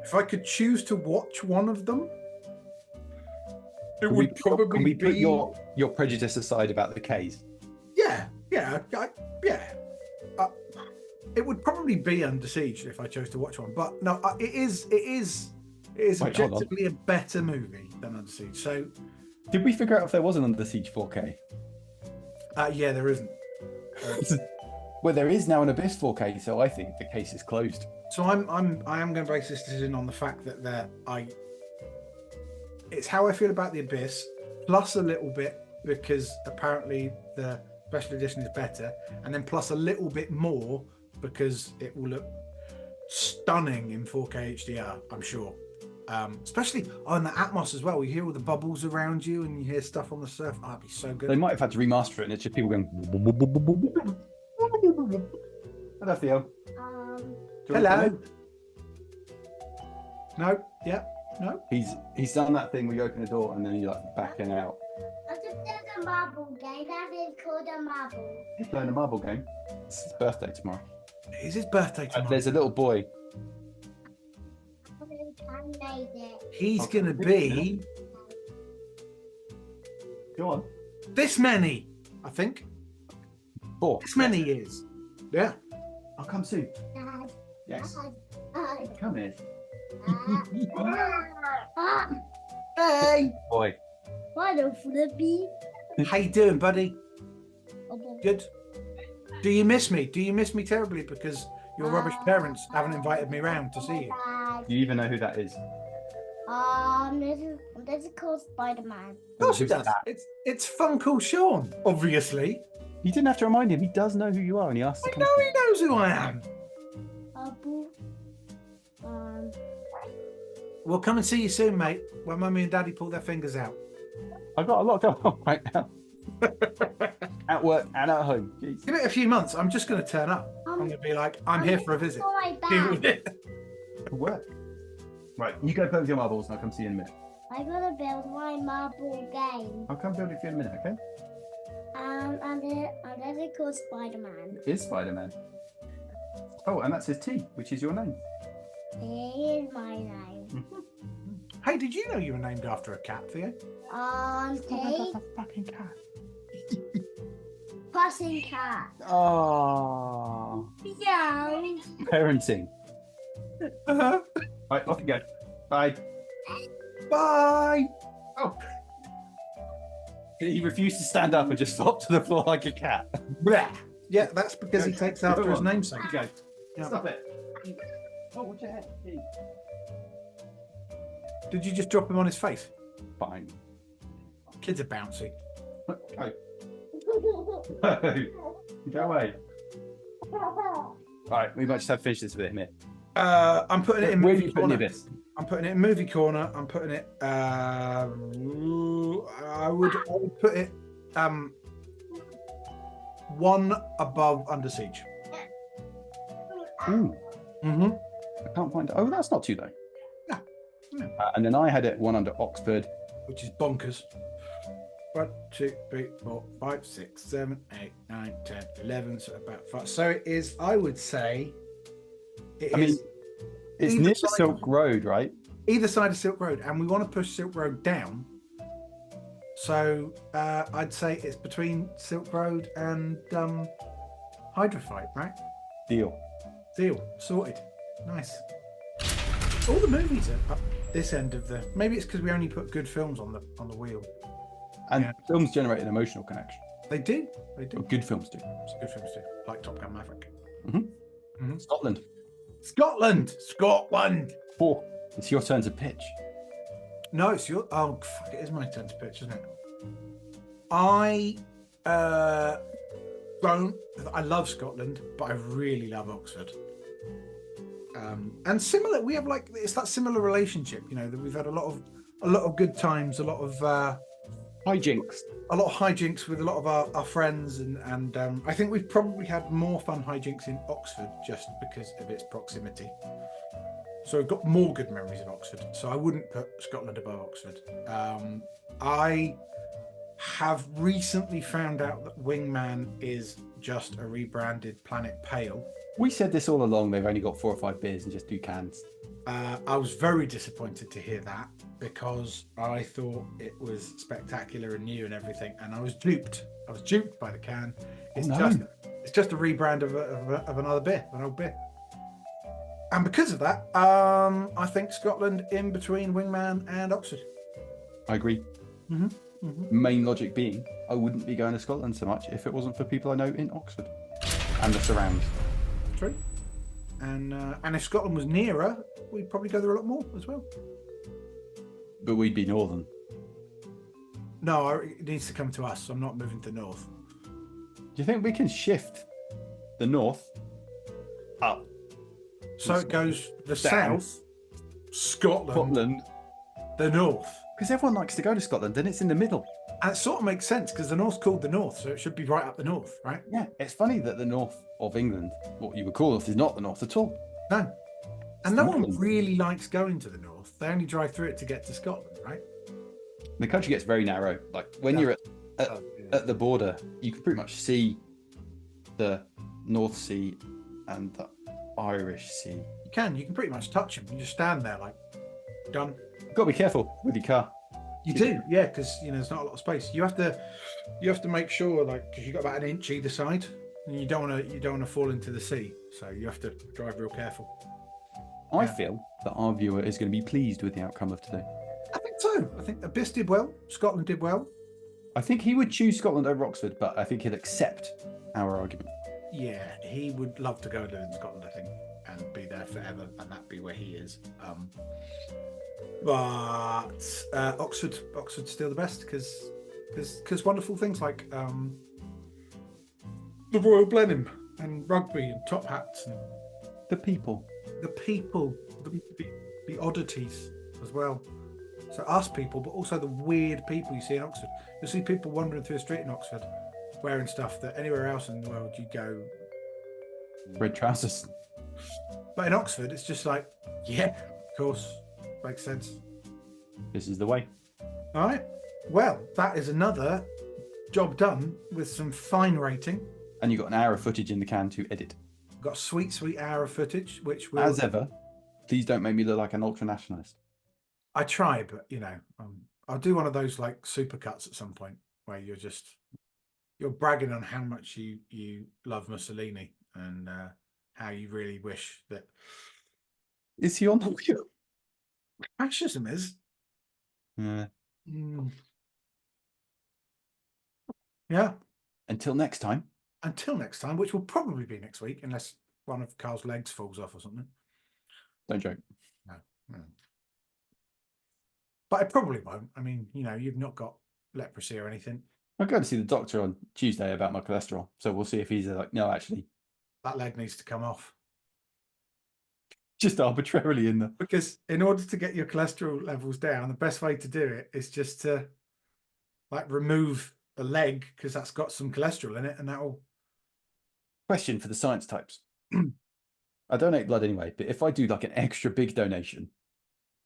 If I could choose to watch one of them, it would probably Can we be put your prejudice aside about the K's? Yeah. It would probably be Under Siege if I chose to watch one, but no, it is Wait, objectively a better movie than Under Siege. So, Did we figure out if there was an Under Siege 4K? yeah, there isn't. Well, there is now an Abyss 4K, so I think the case is closed. So I am going to base this decision on the fact that it's how I feel about the Abyss, plus a little bit because apparently the special edition is better, and then plus a little bit more because it will look stunning in 4K HDR, I'm sure. Especially on the Atmos as well. You hear all the bubbles around you and you hear stuff on the surf. Oh, it'd be so good. They might have had to remaster it, and it's just people going. Hello, Theo. Hello. No, yeah. No. He's done that thing where you open the door and then you like backing out. I just did a marble game. That is called a marble. He's playing a marble game. It's his birthday tomorrow. It is his birthday tomorrow. There's a little boy. I made it. He's Okay. going to be Go on. this many, I think. 4. This many years. Yeah. I'll come soon. Dad. Yes. Dad. Come here. Hey. Boy. What a flippy. How you doing, buddy? Okay. Good. Do you miss me? Do you miss me terribly because your rubbish parents haven't invited me round to see you? Do you even know who that is? This is called Spider-Man. Of course he Who's does. that? It's Funkle Sean, obviously. You didn't have to remind him. He does know who you are, and he asked to I come. know he knows who I am. Boo. We'll come and see you soon, mate, when Mummy and Daddy pull their fingers out. I've got a lot going on right now. At work and at home. Jeez. Give it a few months. I'm just going to turn up. I'm going to be like, I'm here for a visit. Oh, my Deal bag. with it. At work. Right, you go play with your marbles, and I'll come see you in a minute. I gotta build my marble game. I'll come build it for you in a minute, okay? And this is called Spider-Man. It is Spider-Man. Oh, and that's his T, which is your name. It is my name. Hey, did you know you were named after a cat, Theo? Take fucking cat. Pussy cat. Oh, Yeah. parenting. Uh-huh. Right, off you go. Bye. Bye. Oh. He refused to stand up and just flopped to the floor like a cat. Blah. Yeah, that's because he takes after Go his on. namesake. Off you go. Yeah. Stop it. Oh, watch your head. Hey. Did you just drop him on his face? Fine. Kids are bouncy. Go. Go away. Right, we might just have to finish this with him here. I'm putting it in Where are movie you putting corner. this? I'm putting it in movie corner. I'm putting it. I would put it one above Under Siege. Ooh, Mm-hmm. I can't find it. Oh, that's not too low. No. No. And then I had it one under Oxford. Which is bonkers. 1, 2, 3, 4, 5, 6, 7, 8, 9, 10, 11. So about 5. So it is. I would say. It I mean, is it's either near side. Silk Road, right? either side of Silk Road, and we want to push Silk Road down. So I'd say it's between Silk Road and Hydrophyte, right? Deal. Deal. Sorted. Nice. All the movies are up this end of the. Maybe it's because we only put good films on the wheel. And Yeah. films generate an emotional connection. They do. They do. Or good films do. It's good films too, like Top Gun Maverick. Scotland. Scotland. Scotland. 4. It's your turn to pitch. No, it's your. Oh, fuck! It is my turn to pitch, isn't it? I don't. I love Scotland, but I really love Oxford. And similar, we have like it's that similar relationship. You know, that we've had a lot of good times, a lot of Hijinks. hijinks with a lot of our friends, and I think we've probably had more fun hijinks in Oxford just because of its proximity. So I've got more good memories of Oxford. So I wouldn't put Scotland above Oxford. I have recently found out that Wingman is just a rebranded Planet Pale. We said this all along. They've only got 4 or 5 beers and just do cans. I was very disappointed to hear that because I thought it was spectacular and new and everything, and I was duped. I was duped by the can. It's just a rebrand of another beer, an old beer. And because of that, I think Scotland in between Wingman and Oxford. I agree. Mm-hmm. Mm-hmm. Main logic being, I wouldn't be going to Scotland so much if it wasn't for people I know in Oxford and the surrounds. True. And if Scotland was nearer, we'd probably go there a lot more as well. But we'd be northern. No, it needs to come to us. I'm not moving to north. Do you think we can shift the north up? So it goes the Down. south, Scotland, the north. Because everyone likes to go to Scotland and it's in the middle. And it sort of makes sense because the north's called the north, so it should be right up the north, right? Yeah, it's funny that the north of England, what you would call it, is not the north at all. No. And no one Scotland. really likes going to the north. They only drive through it to get to Scotland, right? The country gets very narrow. Like when Yeah. you're Yeah. at the border, you can pretty much see the North Sea and the Irish Sea. You can pretty much touch them. You just stand there like, done. You've got to be careful with your car. You do, yeah, because there's not a lot of space. You have to make sure, like, because you've got about an inch either side, and you don't want to fall into the sea. So you have to drive real careful. I Yeah. feel that our viewer is going to be pleased with the outcome of today. I think so. I think Abyss did well. Scotland did well. I think he would choose Scotland over Oxford, but I think he'd accept our argument. Yeah, he would love to go and live in Scotland, I think, and be there forever, and that be where he is. But Oxford's still the best because wonderful things like the Royal Blenheim and rugby and top hats and The people. the people, the oddities as well. So us people, but also the weird people you see in Oxford. You'll see people wandering through the street in Oxford wearing stuff that anywhere else in the world you go. Red trousers. But in Oxford, it's just like, yeah, of course, makes sense. This is the way. All right. Well, that is another job done with some fine rating. And you've got an hour of footage in the can to edit. We've got a sweet hour of footage, which will. As ever, please don't make me look like an ultra nationalist. I try, but I'll do one of those like supercuts at some point where you're bragging on how much you love Mussolini and how you really wish that Is he on the wheel? fascism is. Yeah. Yeah. Until next time. Until next time, which will probably be next week, unless one of Carl's legs falls off or something. Don't joke. No. But it probably won't. I mean, you've not got leprosy or anything. I'm going to see the doctor on Tuesday about my cholesterol. So we'll see if he's like, no, actually, That leg needs to come off. just arbitrarily in the. Because in order to get your cholesterol levels down, the best way to do it is just to remove the leg because that's got some cholesterol in it, and that'll. Question for the science types. I donate blood anyway, but if I do like an extra big donation,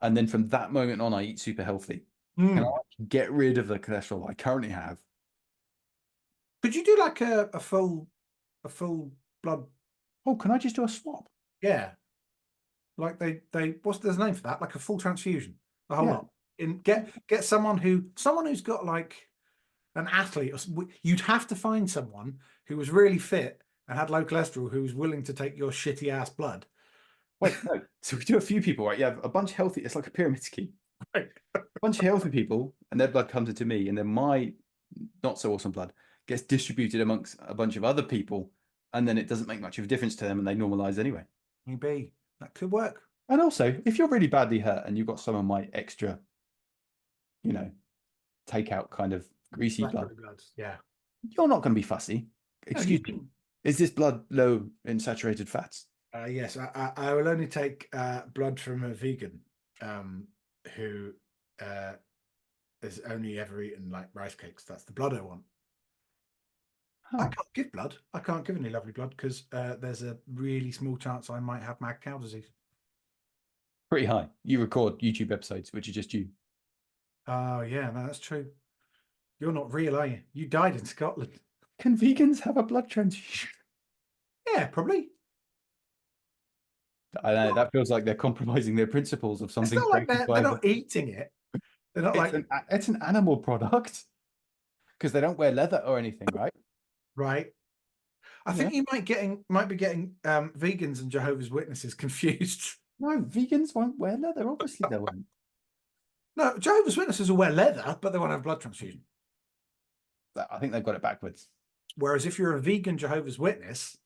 and then from that moment on I eat super healthy, can I get rid of the cholesterol I currently have? Could you do like a full blood? Oh, can I just do a swap? Yeah, like they there's a name for that? Like a full transfusion, the whole Yeah. lot. And get someone who's got like an athlete. You'd have to find someone who was really fit and had low cholesterol who was willing to take your shitty ass blood. Wait, no. So we do a few people, right? You have a bunch of healthy. It's like a pyramid scheme. Right. A bunch of healthy people, and their blood comes into me, and then my not so awesome blood gets distributed amongst a bunch of other people, and then it doesn't make much of a difference to them, and they normalize anyway. Maybe that could work. And also, if you're really badly hurt and you've got some of my extra, takeout kind of greasy blood, Yeah. you're not going to be fussy. No, Excuse me. Is this blood low in saturated fats? Yes, I will only take blood from a vegan who has only ever eaten like rice cakes. That's the blood I want. I can't give blood. I can't give any lovely blood because there's a really small chance I might have mad cow disease. Pretty high. You record YouTube episodes, which are just you. Oh yeah, no, that's true. You're not real, are you? You died in Scotland. Can vegans have a blood transfusion? Yeah, probably. I know that feels like they're compromising their principles of It's something. not like created they're by not eating it. They're not like it's an animal product because they don't wear leather or anything, right? right. I think you might be getting vegans and Jehovah's Witnesses confused. No, vegans won't wear leather. Obviously, they won't. No, Jehovah's Witnesses will wear leather, but they won't have blood transfusion. I think they've got it backwards. Whereas if you're a vegan Jehovah's Witness,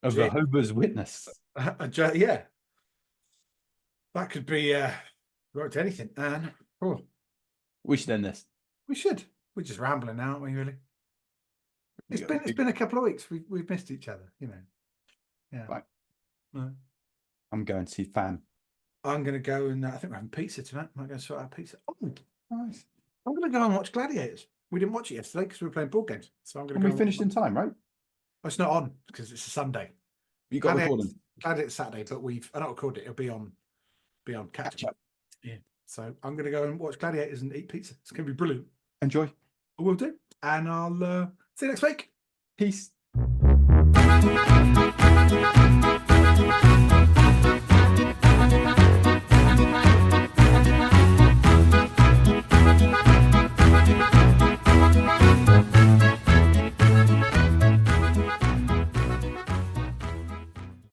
Of the Jehovah's Witness. yeah, that could be worked anything. And We should end this. we should. We're just rambling now, aren't we? Really? It's been a couple of weeks. We've missed each other, Yeah. Right. No. I'm going to see Fan. I'm going to go and I think we're having pizza tonight. I'm going to sort out pizza. Oh, Nice. I'm going to go and watch Gladiators. We didn't watch it yesterday because we were playing board games. So I'm going And to we go. finished in time, right? Oh, it's not on because it's a Sunday. You got Gladiators- recording. Gladiator Saturday, but I not recorded it. It'll be on catch up. Yeah. So I'm going to go and watch Gladiators and eat pizza. It's going to be brilliant. Enjoy. I will do, and I'll see you next week. Peace.